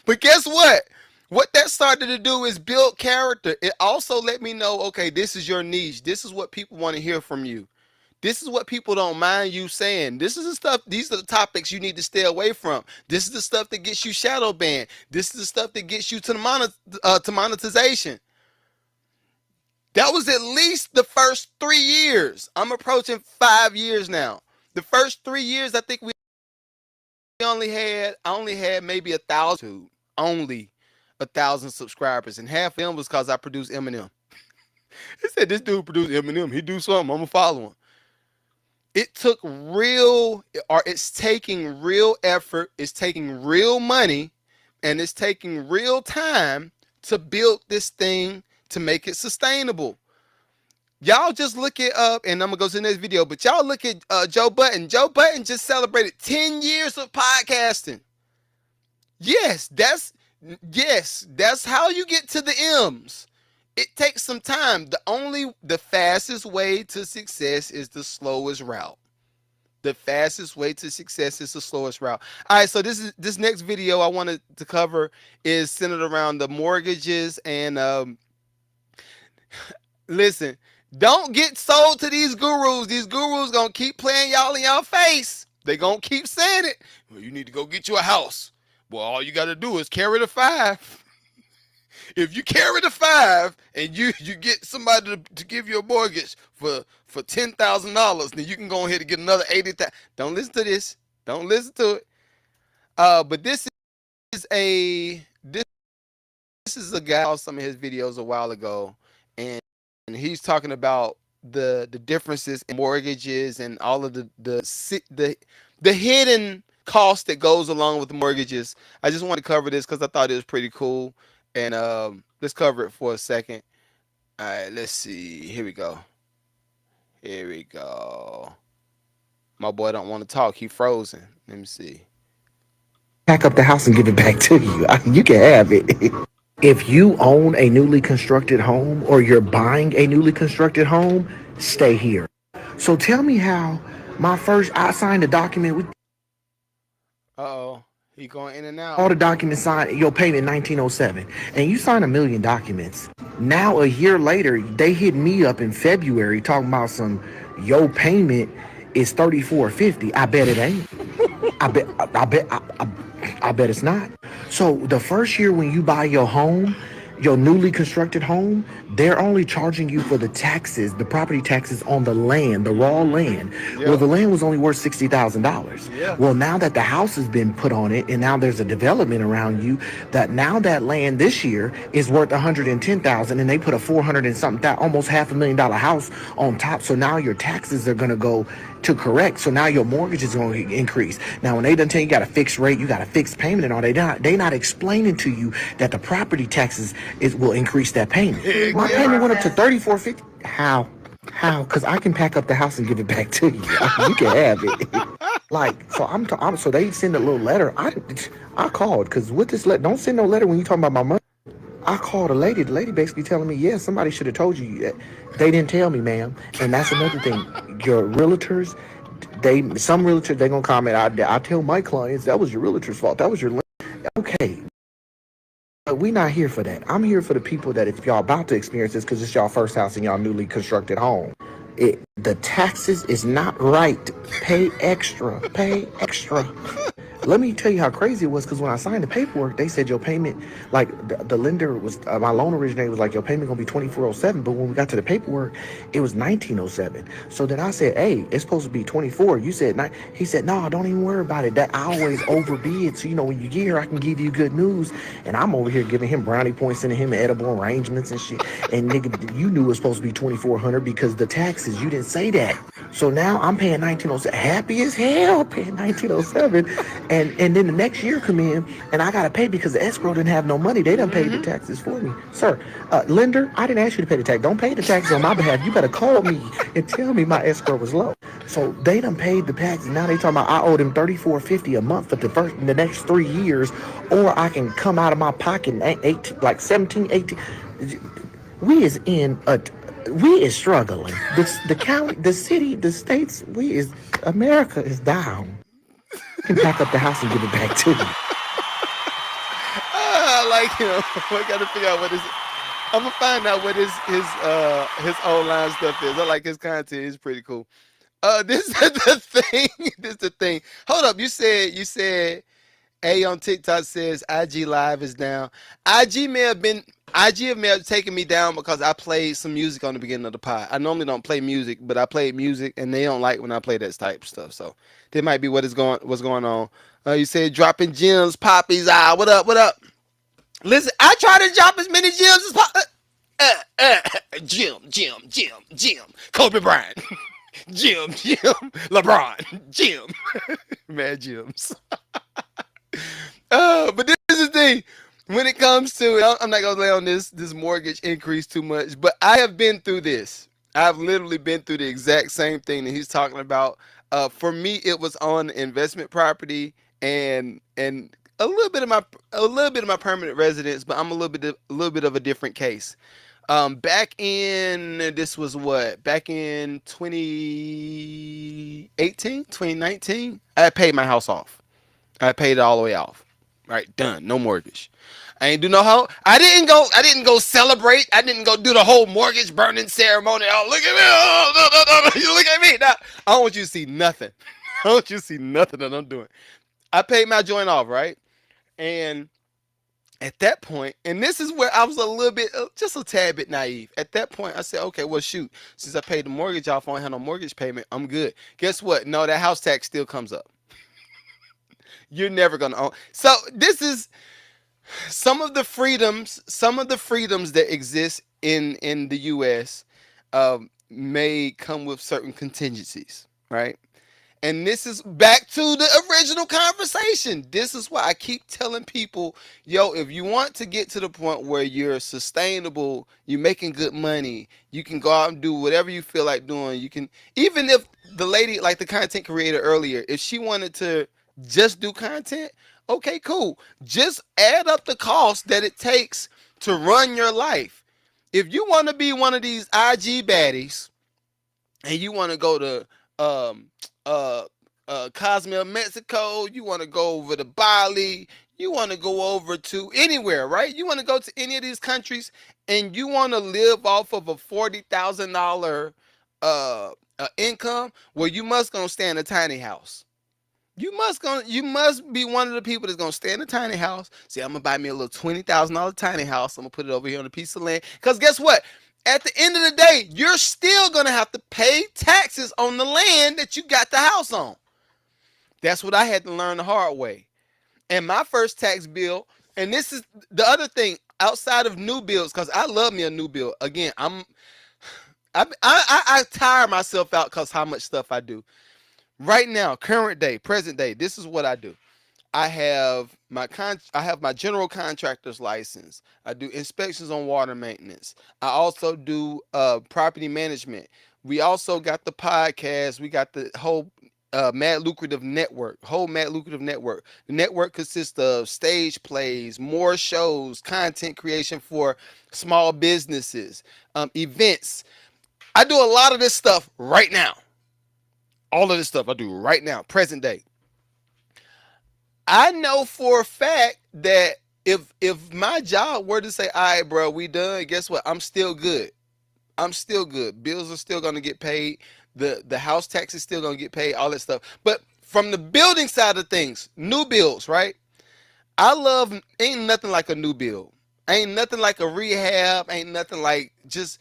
But guess what? What that started to do is build character. It also let me know, okay, this is your niche. This is what people want to hear from you. This is what people don't mind you saying. This is the stuff, these are the topics you need to stay away from. This is the stuff that gets you shadow banned. This is the stuff that gets you to to monetization. That was at least the first 3 years. I'm approaching 5 years now. The first 3 years, I think I only had maybe 1,000, only 1,000 subscribers, and half of them was because I produced Eminem. They said this dude produced Eminem. He do something. I'm gonna follow him. It took real, or it's taking real effort. It's taking real money, and it's taking real time to build this thing to make it sustainable. Y'all just look it up, and I'm gonna go to the next video. But y'all look at Joe Budden. Joe Budden just celebrated 10 years of podcasting. Yes, that's how you get to the M's. It takes some time. The fastest way to success is the slowest route. The fastest way to success is the slowest route. All right, so this next video I wanted to cover is centered around the mortgages and listen, don't get sold to these gurus. These gurus gonna keep playing y'all in y'all face. They gonna keep saying it. Well, you need to go get you a house. Well, all you gotta do is carry the 5. If you carry the 5 and you get somebody to give you a mortgage for $10,000, then you can go ahead and get another 80,000. Don't listen to this. Don't listen to it. But is a this is a guy on some of his videos a while ago, and he's talking about the differences in mortgages and all of the hidden cost that goes along with the mortgages. I just want to cover this because I thought it was pretty cool, and let's cover it for a second. All right, let's see. Here we go. Here we go. My boy don't want to talk. He frozen. Let me see. Pack up the house and give it back to you. You can have it. If you own a newly constructed home or you're buying a newly constructed home, stay here. So tell me how I signed a document with Uh-oh. He going in and all out. the documents signed, your payment 1907, and you sign 1,000,000 documents. Now a year later, they hit me up in February talking about your payment is 3450. I bet it ain't. I bet I bet I bet it's not. So the first year when you buy your newly constructed home, they're only charging you for the taxes, the property taxes on the land, the raw land. Well, Yep. the land was only worth $60,000. Yeah. Well, now that the house has been put on it, and now there's a development around you, that land this year is worth 110,000, and they put a 400 and something, almost $500,000 house on top. So now your taxes are gonna go to correct. So now your mortgage is going to increase. Now, when they done tell you got a fixed rate, you got a fixed payment and all, they not explaining to you that the property taxes will increase that payment. My payment went up to 3450. How? How? Because I can pack up the house and give it back to you. You can have it. So they send a little letter. I called because with this letter, don't send no letter when you talking about my money. I called a lady. The lady basically telling me, yeah, somebody should have told you. They didn't tell me, ma'am. And that's another thing. Your realtors, some realtors, they gonna comment. I tell my clients that was your realtor's fault. That was your. Okay. But we not here for that. I'm here for the people that if y'all about to experience this because it's y'all first house in y'all newly constructed home. The taxes is not right. Pay extra. Pay extra. Let me tell you how crazy it was, because when I signed the paperwork, they said your payment, like the lender was, my loan originator was like, your payment gonna be 2407, but when we got to the paperwork, it was 1907. So then I said, hey, it's supposed to be 24. You said, he said, no, don't even worry about it. That I always overbid. So, when you get here, I can give you good news. And I'm over here giving him brownie points, sending him edible arrangements and shit. And nigga, you knew it was supposed to be 2400 because the taxes, you didn't say that. So now I'm paying 1907, happy as hell, paying 1907. And then the next year come in, and I gotta pay because the escrow didn't have no money. They done paid the taxes for me, sir. Lender, I didn't ask you to pay the tax. Don't pay the taxes on my behalf. You better call me and tell me my escrow was low. So they done paid the taxes. Now they talking about I owe them $34.50 a month for the next 3 years, or I can come out of my pocket 17, 18. we is in a we is struggling. The county, the city, the states, we is America is down. You can pack up the house and give it back to me. I like him. I gotta figure out what his. I'm gonna find out what his online stuff is. I like his content. It's pretty cool. This is the thing. This is the thing. Hold up. You said A on TikTok says IG Live is down. IG may have taken me down because I played some music on the beginning of the pod. I normally don't play music, but I played music and they don't like when I play that type of stuff. So that might be what's going on. You said dropping gems, poppies. What up? What up? Listen, I try to drop as many gems as possible. Jim. Kobe Bryant. Jim. LeBron. Jim. Mad Jims. But this is the thing. When it comes to, I'm not gonna lay on this mortgage increase too much, but I have been through this. I've literally been through the exact same thing that he's talking about. For me, it was on investment property and a little bit of my permanent residence, but I'm a little bit of a different case. Back in this was what? Back in 2018, 2019, I paid my house off. I paid it all the way off. Right, done. No mortgage. I ain't do no hoe. I didn't go celebrate. I didn't go do the whole mortgage burning ceremony. Oh, look at me. Oh, no. You look at me. Now, I don't want you to see nothing. I don't want you to see nothing that I'm doing. I paid my joint off, right? And at that point, and this is where I was a little bit, just a tad bit naive. At that point, I said, okay, well, shoot. Since I paid the mortgage off, I don't have no mortgage payment. I'm good. Guess what? No, that house tax still comes up. You're never going to own. So this is some of the freedoms that exist in the U.S. May come with certain contingencies, right? And this is back to the original conversation. This is why I keep telling people, yo, if you want to get to the point where you're sustainable, you're making good money, you can go out and do whatever you feel like doing. You can, even if the lady, like the content creator earlier, if she wanted to just do content, okay, cool. Just add up the cost that it takes to run your life. If you want to be one of these IG baddies and you want to go to Cozumel, Mexico, you want to go over to Bali, you want to go over to anywhere, right? You want to go to any of these countries and you want to live off of a $40,000 income, well, you must gonna stay in a tiny house. You must be one of the people that's gonna stay in a tiny house. See, I'm gonna buy me a little $20,000 tiny house. I'm gonna put it over here on a piece of land. Cause guess what? At the end of the day, you're still gonna have to pay taxes on the land that you got the house on. That's what I had to learn the hard way. And my first tax bill, and this is the other thing outside of new builds, because I love me a new build. Again, I tire myself out because how much stuff I do. Right now, current day, present day, this is what I do. I have my general contractor's license. I do inspections on water maintenance. I also do property management. We also got the podcast. We got the whole Mad Lucrative network. The network consists of stage plays, more shows, content creation for small businesses, events. I do a lot of this stuff right now. All of this stuff I do right now, present day. I know for a fact that if my job were to say, all right, bro, we done, guess what? I'm still good. I'm still good. Bills are still going to get paid. The house tax is still going to get paid, all that stuff. But from the building side of things, new builds, right? Ain't nothing like a new build. Ain't nothing like a rehab. Ain't nothing like it's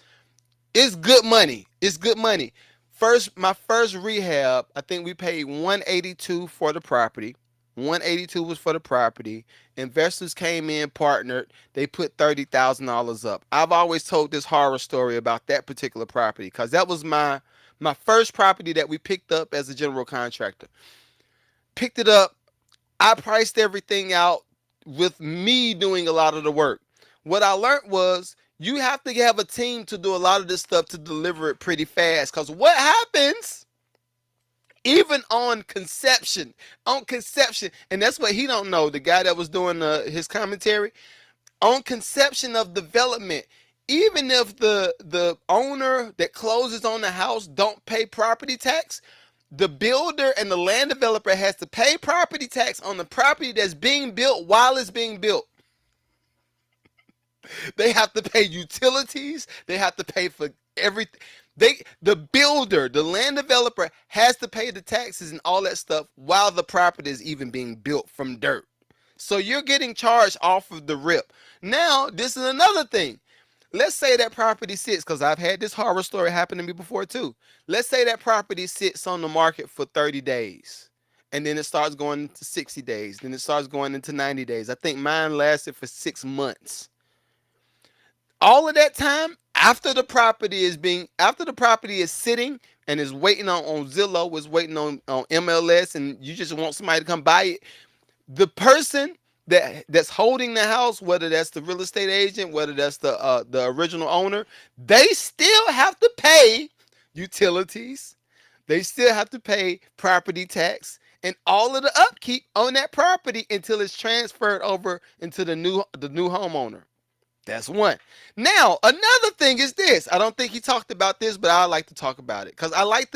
good money. It's good money. My first rehab, I think we paid $182 for the property. $182 was for the property. Investors came in, partnered. They put $30,000 up. I've always told this horror story about that particular property because that was my first property that we picked up as a general contractor. Picked it up. I priced everything out with me doing a lot of the work. What I learned was you have to have a team to do a lot of this stuff to deliver it pretty fast. Because what happens, even on conception, and that's what he don't know, the guy that was doing his commentary, on conception of development, even if the owner that closes on the house don't pay property tax, the builder and the land developer has to pay property tax on the property that's being built while it's being built. They have to pay utilities. They have to pay for everything. The builder, the land developer has to pay the taxes and all that stuff while the property is even being built from dirt. So you're getting charged off of the rip. Now, this is another thing. Let's say that property sits, because I've had this horror story happen to me before too. Let's say that property sits on the market for 30 days. And then it starts going into 60 days. Then it starts going into 90 days. I think mine lasted for 6 months. All of that time after the property is sitting and is waiting on Zillow, is waiting on MLS, and you just want somebody to come buy it, the person that's holding the house, whether that's the real estate agent, whether that's the original owner, they still have to pay utilities. They still have to pay property tax and all of the upkeep on that property until it's transferred over into the new homeowner. That's one. Now, another thing is this. I don't think he talked about this, but I like to talk about it because I like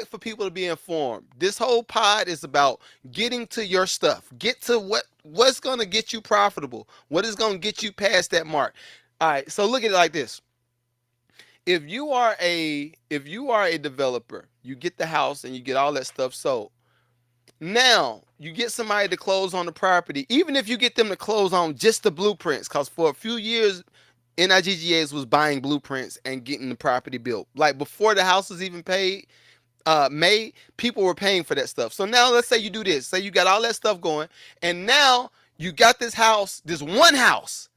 for people to be informed. This whole pod is about getting to your stuff. Get to what's going to get you profitable. What is going to get you past that mark. All right, so look at it like this. If you are a developer, you get the house and you get all that stuff sold. Now, you get somebody to close on the property, even if you get them to close on just the blueprints, because for a few years, NIGGAs was buying blueprints and getting the property built. Like before the house was even made, people were paying for that stuff. So now let's say you do this. Say you got all that stuff going, and now you got this house, this one house.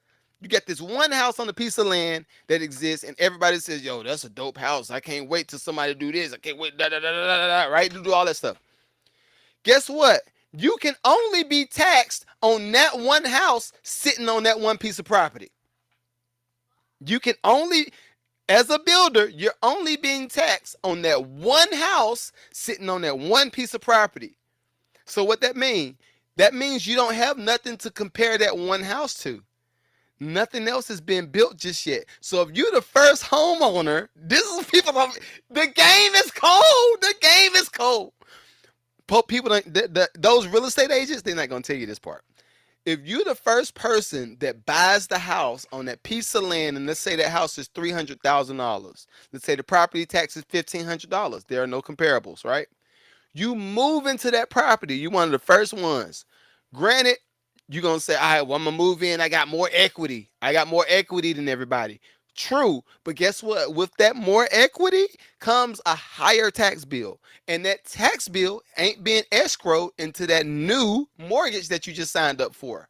You got this one house on a piece of land that exists, and everybody says, yo, that's a dope house. I can't wait till somebody do this. I can't wait, right? To do all that stuff. Guess what? You can only be taxed on that one house sitting on that one piece of property. You can only, as a builder, you're only being taxed on that one house sitting on that one piece of property. So what that means? That means you don't have nothing to compare that one house to. Nothing else has been built just yet. So if you're the first homeowner, this is people. The game is cold. The game is cold. People don't. Those real estate agents, they're not gonna tell you this part. If you're the first person that buys the house on that piece of land, and let's say that house is $300,000, let's say the property tax is $1,500. There are no comparables, right? You move into that property. You're one of the first ones. Granted, you're going to say, all right, well, I'm going to move in. I got more equity. I got more equity than everybody. True. But guess what? With that more equity comes a higher tax bill. And that tax bill ain't being escrowed into that new mortgage that you just signed up for.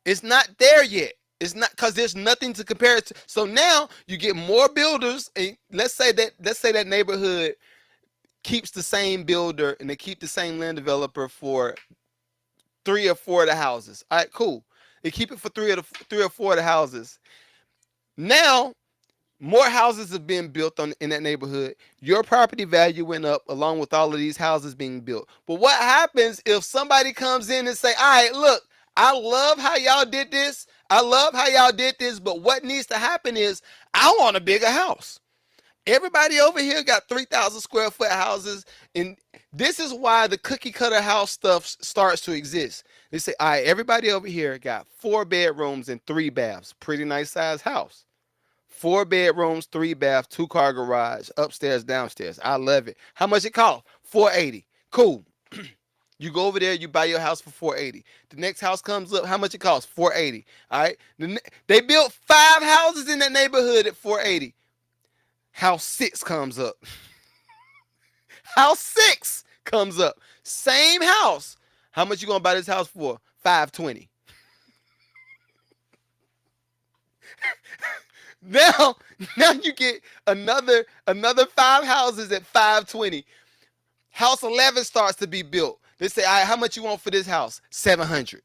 It's not there yet. It's not, because there's nothing to compare it to. So now you get more builders. And let's say that neighborhood keeps the same builder and they keep the same land developer for 3 or 4 of the houses. All right, cool. They keep it for 3 or 4 of the houses. Now, more houses have been built in that neighborhood. Your property value went up along with all of these houses being built. But what happens if somebody comes in and say, all right, look, I love how y'all did this. I love how y'all did this. But what needs to happen is I want a bigger house. Everybody over here got 3,000 square foot houses. And this is why the cookie cutter house stuff starts to exist. They say, all right, everybody over here got 4 bedrooms and 3 baths. Pretty nice size house. 4 bedrooms, 3 baths, 2-car garage, upstairs, downstairs. I love it. How much it cost? $480. Cool. You go over there, you buy your house for $480. The next house comes up, how much it costs? $480. All right. They built 5 houses in that neighborhood at $480. House 6 comes up. House 6 comes up. Same house. How much you gonna buy this house for? $520. Now you get another 5 houses at $520. House 11 starts to be built. They say, all right, how much you want for this house? $700.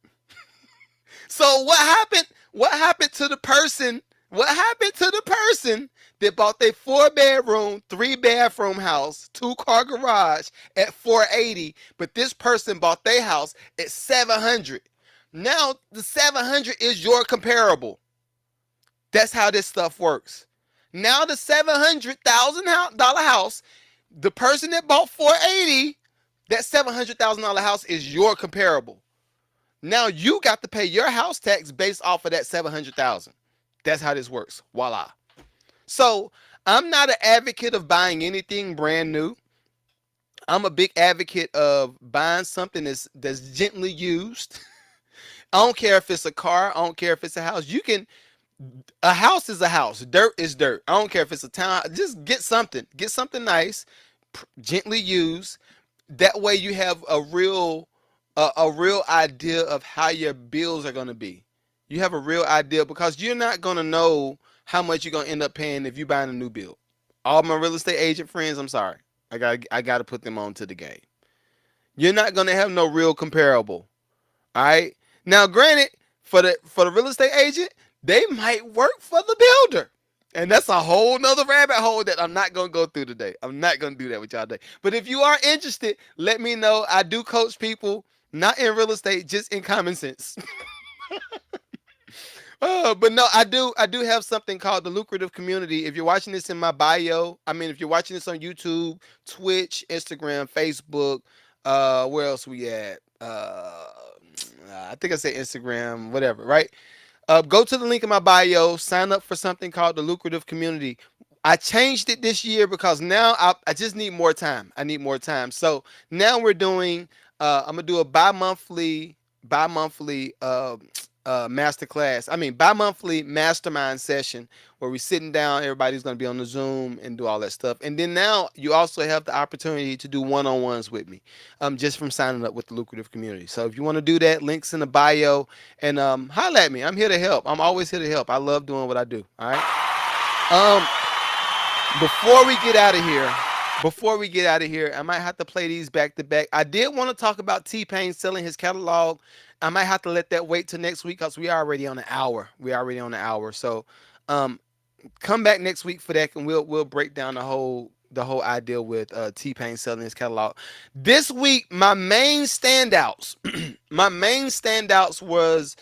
So what happened? What happened to the person? What happened to the person that bought their 4-bedroom, 3-bathroom house, 2-car garage at $480, but this person bought their house at $700? Now the $700 is your comparable. That's how this stuff works. Now the $700,000 house, the person that bought 480, that $700,000 house is your comparable. Now you got to pay your house tax based off of that 700,000. That's how this works. Voila. So I'm not an advocate of buying anything brand new. I'm a big advocate of buying something that's gently used. I don't care if it's a car. I don't care if it's a house. A house is a house. Dirt is dirt. I don't care if it's a town. Just get something. Get something nice, gently used. That way you have a real idea of how your bills are going to be. You have a real idea because you're not going to know how much you're going to end up paying if you're buying a new build. All my real estate agent friends, I'm sorry. I got to put them on to the game. You're not going to have no real comparable. All right? Now, granted, for the real estate agent, they might work for the builder. And that's a whole nother rabbit hole that I'm not going to go through today. I'm not going to do that with y'all today. But if you are interested, let me know. I do coach people, not in real estate, just in common sense. But no, I do have something called the Lucrative Community. If you're watching this in my bio, I mean, if you're watching this on YouTube, Twitch, Instagram, Facebook, where else we at? I think I said Instagram, whatever, right? Go to the link in my bio, sign up for something called the Lucrative Community. I changed it this year because now I just need more time. I need more time. So now we're doing, I'm going to do a bi-monthly masterclass. I mean, bi-monthly mastermind session where we're sitting down. Everybody's going to be on the Zoom and do all that stuff. And then now you also have the opportunity to do one-on-ones with me, just from signing up with the Lucrative Community. So if you want to do that, links in the bio, and holla at me. I'm here to help. I'm always here to help. I love doing what I do. All right. Before we get out of here, I might have to play these back to back. I did want to talk about T-Pain selling his catalog. I might have to let that wait till next week because we are already on an hour. So come back next week for that, and we'll break down the whole idea with T-Pain selling his catalog. This week, my main standouts, was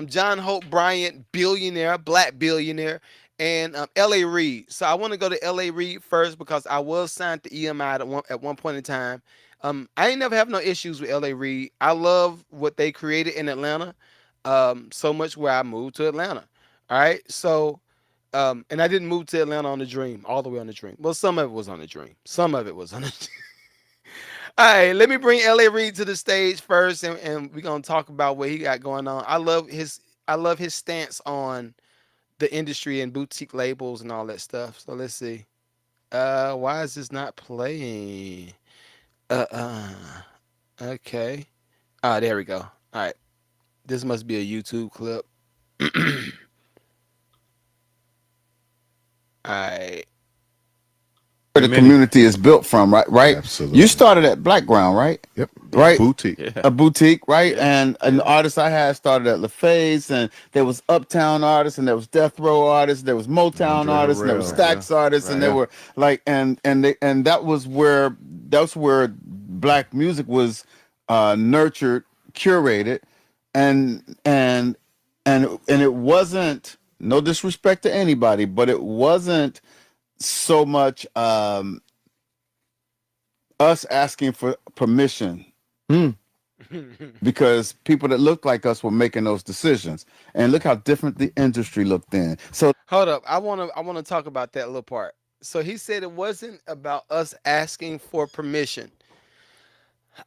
John Hope Bryant, billionaire, black billionaire, and L.A. Reid. So I want to go to L.A. Reid first because I was signed to EMI at one point in time. I ain't never have no issues with L.A. Reid. I love what they created in Atlanta, so much where I moved to Atlanta. All right, so and I didn't move to Atlanta on the dream, all the way on the dream. Well, some of it was on the dream. Some of it was on the dream. All right, let me bring L.A. Reid to the stage first, and we're gonna talk about what he got going on. I love his stance on the industry and boutique labels and all that stuff. So let's see. Why is this not playing? Uh, okay. Ah, there we go. All right. This must be a YouTube clip. All right. Where the community is built from, right? Absolutely. You started at Blackground, right? Yep. Right. Boutique. Yeah. A boutique, right? Yeah. And an artist I had started at LaFace, and there was Uptown artists, and there was Death Row artists, there was Motown Andre artists, and there was Harrell, Stax artists, and Right. there were like, and that was where black music was nurtured, curated, and it wasn't, no disrespect to anybody, but it wasn't so much us asking for permission, because people that looked like us were making those decisions, and look how different the industry looked then. So Hold up. I wanna talk about that little part. So he said it wasn't about us asking for permission.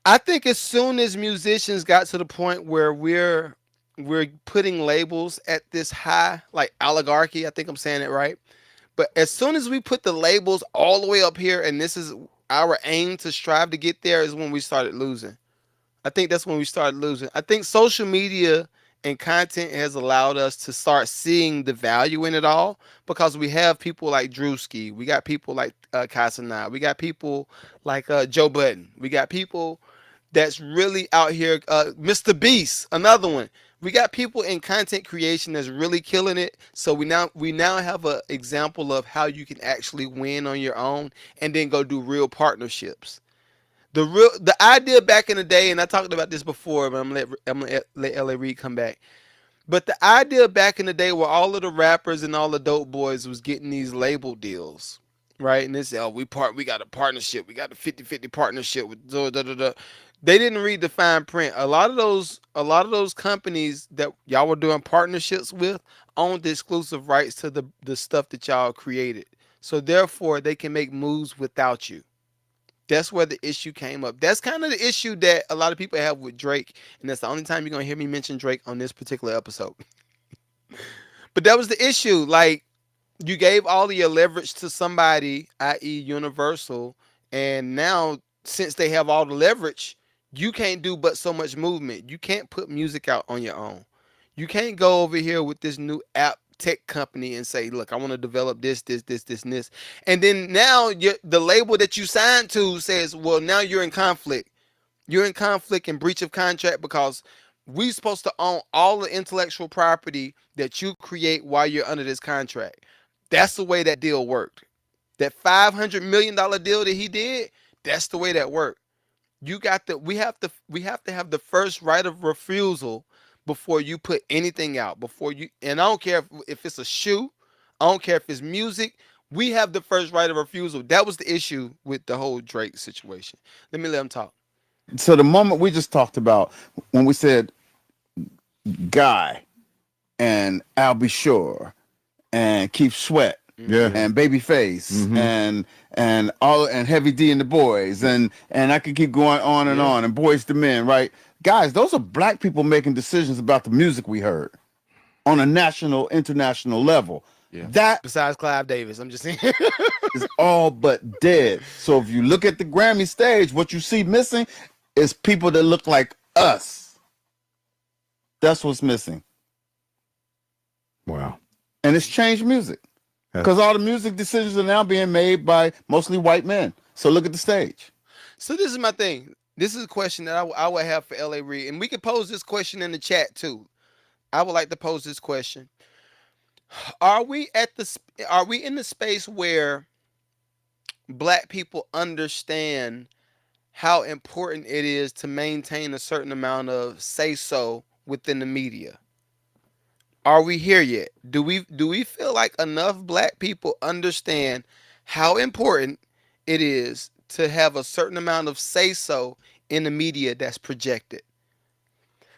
I think as soon as musicians got to the point where we're putting labels at this high, like oligarchy, I think I'm saying it right. But as soon as we put the labels all the way up here, and this is our aim to strive to get there, is when we started losing. I think that's when we started losing. I think social media and content has allowed us to start seeing the value in it all, because we have people like Drewski, we got people like Casanat, we got people like Joe Budden, we got people that's really out here, Mr. Beast, another one. We got people in content creation that's really killing it. So we now have an example of how you can actually win on your own and then go do real partnerships. The idea back in the day, and I talked about this before, but I'm gonna let L.A. Reid come back. But the idea back in the day where all of the rappers and all the dope boys was getting these label deals, right? And they say, oh, we got a partnership. We got a 50-50 partnership with da, da, da, da. They didn't read the fine print. A lot of those companies that y'all were doing partnerships with owned the exclusive rights to the stuff that y'all created. So therefore they can make moves without you. That's where the issue came up. That's kind of the issue that a lot of people have with Drake, and that's the only time you're gonna hear me mention Drake on this particular episode. But that was the issue. Like, you gave all of your leverage to somebody, i.e., Universal, and now since they have all the leverage, you can't do but so much movement. You can't put music out on your own. You can't go over here with this new app tech company and say, look, I want to develop this, and this. And then now the label that you signed to says, well, now you're in conflict. You're in conflict and breach of contract because we're supposed to own all the intellectual property that you create while you're under this contract. That's the way that deal worked. That $500 million deal that he did, that's the way that worked. We have to have the first right of refusal before you put anything out. And I don't care if it's a shoe, I don't care if it's music. We have the first right of refusal. That was the issue with the whole Drake situation. Let him talk. So the moment we just talked about when we said Guy and I'll Be Sure and Keith Sweat, and Babyface, and Heavy D and the Boys, and I could keep going on and on, and Boys to Men, right? Guys, those are black people making decisions about the music we heard on a national, international level. Yeah. That, besides Clive Davis, I'm just saying, is all but dead. So if you look at the Grammy stage, what you see missing is people that look like us. That's what's missing. Wow. And it's changed music. Because all the music decisions are now being made by mostly white men. So look at the stage. So this is my thing. This is a question that I would have for L.A. Reid. And we can pose this question in the chat too. I would like to pose this question. Are we in the space where black people understand how important it is to maintain a certain amount of say-so within the media? Are we here yet? Do we feel like enough black people understand how important it is to have a certain amount of say-so in the media that's projected?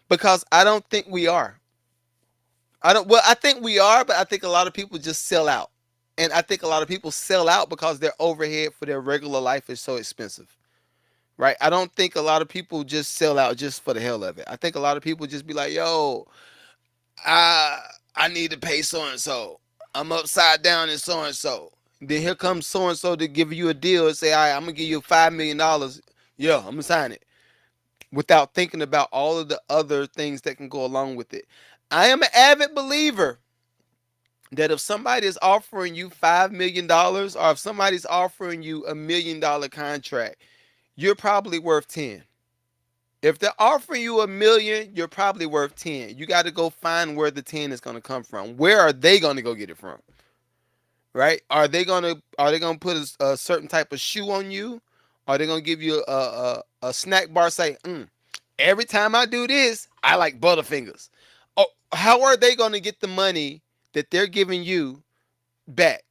Because I don't think we are. I think we are, but I think a lot of people just sell out. And I think a lot of people sell out because their overhead for their regular life is so expensive. Right? I don't think a lot of people just sell out just for the hell of it. I think a lot of people just be like, yo, I need to pay so-and-so. I'm upside down in so-and-so. Then here comes so-and-so to give you a deal and say, all right, I'm going to give you $5 million. Yeah, I'm going to sign it. Without thinking about all of the other things that can go along with it. I am an avid believer that if somebody is offering you $5 million or if somebody's offering you $1 million contract, you're probably worth 10. If they're offering you $1 million, you're probably worth 10. You got to go find where the 10 is going to come from. Where are they going to go get it from? Right? Are they going to put a certain type of shoe on you? Are they going to give you a snack bar say, every time I do this, I like Butterfingers? Oh, how are they going to get the money that they're giving you back?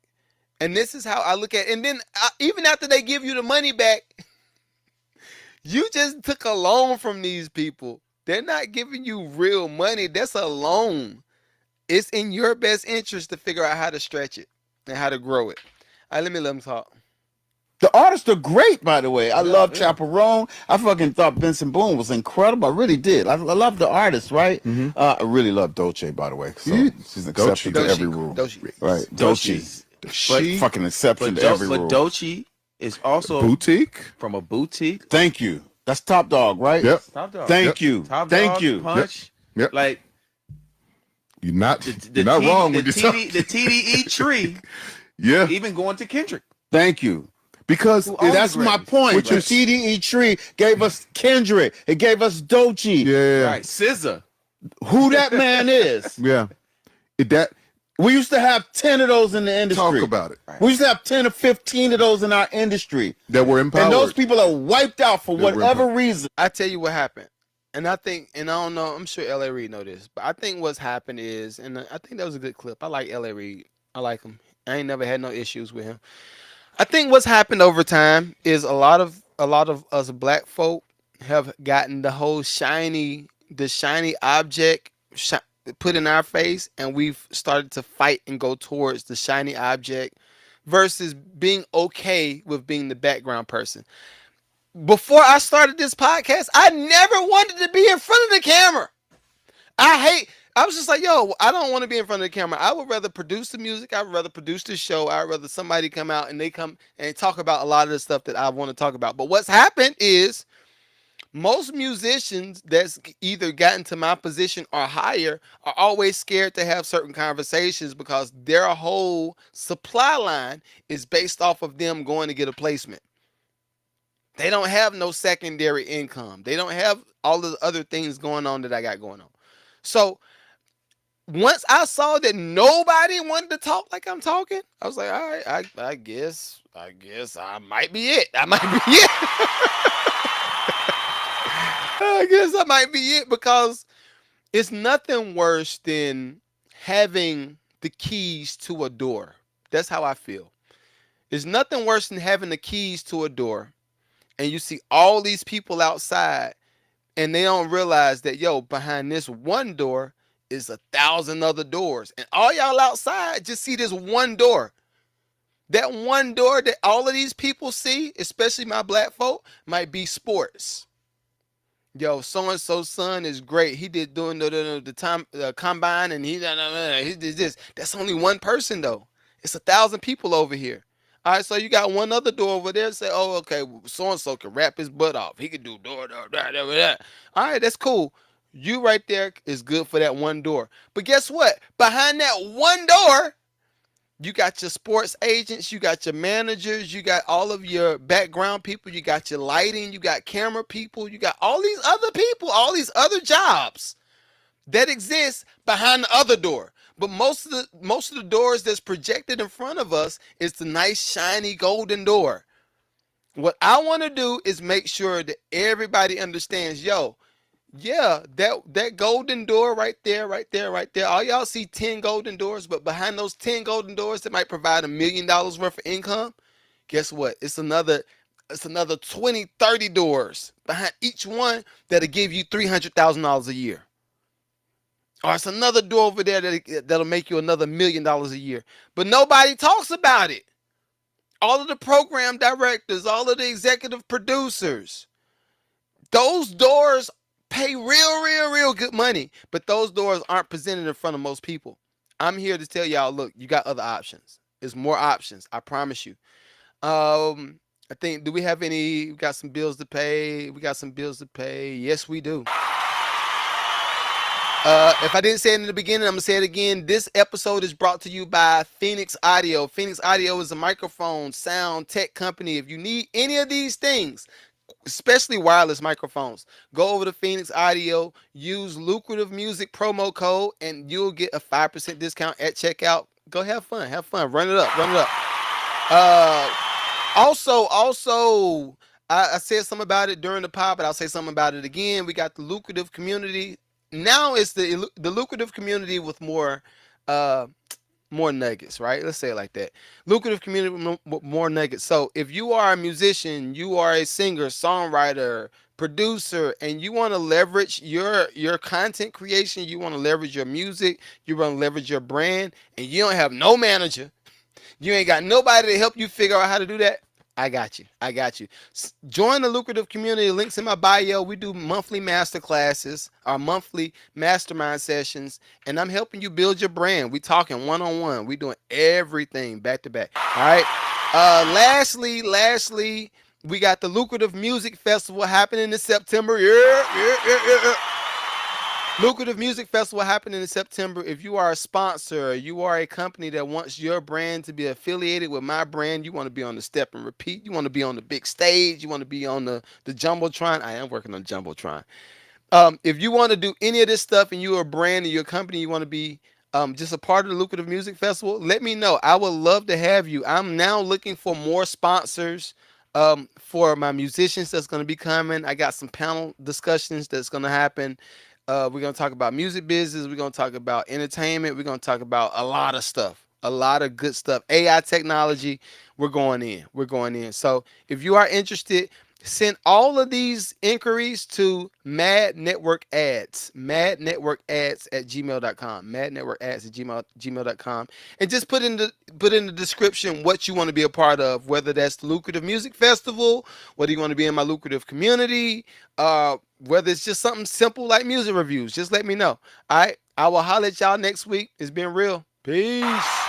And this is how I look at it. And then even after they give you the money back, you just took a loan from these people. They're not giving you real money. That's a loan. It's in your best interest to figure out how to stretch it and how to grow it. All right, let them talk. The artists are great, by the way. I love Chaperone. I fucking thought Benson Boone was incredible. I really did. I love the artists, right? Mm-hmm. I really love Dolce, by the way. So she's an exception to every rule. Right. Dolce. Fucking exception to every rule. But Dolce is also boutique. From a boutique. Thank you. That's Top Dog, right? Yep. Top Dog. Thank you. Top Thank Dog, you. Punch. Yep. Like you're not wrong with yourself. The TDE tree. Yeah. Even going to Kendrick. Thank you. Because that's my point. The TDE tree gave us Kendrick. It gave us Dolce. Yeah. Right. SZA. Who that man is. Yeah. We used to have 10 of those in the industry. Talk about it. We used to have 10 or 15 of those in our industry. That were empowered. And those people are wiped out for whatever reason. I tell you what happened. And I think, and I don't know, I'm sure L.A. Reid know this, but I think what's happened is, and I think that was a good clip. I like L.A. Reid. I like him. I ain't never had no issues with him. I think what's happened over time is a lot of us black folk have gotten the shiny object put in our face, and we've started to fight and go towards the shiny object versus being okay with being the background person. Before I started this podcast, I never wanted to be in front of the camera. I was just like, yo, I don't want to be in front of the camera. I would rather produce the music. I would rather produce the show. I would rather somebody come out and they come and talk about a lot of the stuff that I want to talk about. But what's happened is most musicians that's either gotten to my position or higher are always scared to have certain conversations because their whole supply line is based off of them going to get a placement. They don't have no secondary income. They don't have all of the other things going on that I got going on. So once I saw that nobody wanted to talk like I'm talking, I was like, all right, I guess I might be it. I might be it. I guess I might be it because it's nothing worse than having the keys to a door. That's how I feel. It's nothing worse than having the keys to a door and you see all these people outside and they don't realize that, yo, behind this one door is 1,000 other doors. And all y'all outside just see this one door. That one door that all of these people see, especially my black folk, might be sports. Yo, so and so's son is great. He did doing the time combine, and he did this. That's only one person though. It's 1,000 people over here. All right, so you got one other door over there. Say, oh, okay, so and so can rap his butt off. He can do door. All right, that's cool. You right there is good for that one door. But guess what? Behind that one door, you got your sports agents, you got your managers, you got all of your background people, you got your lighting, you got camera people, you got all these other people, all these other jobs that exist behind the other door. But most of the doors that's projected in front of us is the nice shiny golden door. What I want to do is make sure that everybody understands, yo, yeah, that golden door right there, right there, right there. All y'all see 10 golden doors, but behind those 10 golden doors that might provide $1 million worth of income, guess what? It's another 20, 30 doors behind each one that'll give you $300,000 a year. Or it's another door over there that'll make you another $1 million a year. But nobody talks about it. All of the program directors, all of the executive producers, those doors pay real good money, but those doors aren't presented in front of most people. I'm here to tell y'all, look, you got other options. There's more options, I promise you. I think, do we have any? We got some bills to pay. We got some bills to pay. Yes, we do. If I didn't say it in the beginning, I'm gonna say it again. This episode is brought to you by PHENYX Audio. PHENYX Audio is a microphone, sound, tech company. If you need any of these things, especially wireless microphones, go over to PHENYX Audio, use Lucrative Music promo code, and you'll get a 5% discount at checkout. Go have fun, run it up. Also, I said something about it during the pod, but I'll say something about it again. We got the Lucrative community. Now it's the Lucrative community with more nuggets, right? Let's say it like that. Lucrative community with more nuggets. So if you are a musician, you are a singer, songwriter, producer, and you want to leverage your content creation, you want to leverage your music, you want to leverage your brand, and you don't have no manager, you ain't got nobody to help you figure out how to do that, I got you. Join the Lucrative community. Links in my bio. We do monthly master classes, our monthly mastermind sessions, and I'm helping you build your brand. We talking one-on-one. We doing everything back to back. All right. Lastly, we got the Lucrative Music Festival happening in September. Yeah. Lucrative Music Festival happening in September. If you are a sponsor, you are a company that wants your brand to be affiliated with my brand, you want to be on the Step and Repeat, you want to be on the big stage, you want to be on the Jumbotron. I am working on Jumbotron. If you want to do any of this stuff and you're a brand and your company, you want to be just a part of the Lucrative Music Festival, let me know. I would love to have you. I'm now looking for more sponsors For my musicians that's going to be coming, I got some panel discussions that's going to happen. We're going to talk about music business. We're going to talk about entertainment. We're going to talk about a lot of stuff, a lot of good stuff. AI technology. We're going in. We're going in. So if you are interested, send all of these inquiries to Mad Network Ads, madnetworkads@gmail.com, madnetworkads@gmail.com, and just put in the description what you want to be a part of, whether that's the Lucrative Music Festival, whether you want to be in my Lucrative community, whether it's just something simple like music reviews. Just let me know. All right, I will holler at y'all next week. It's been real. Peace.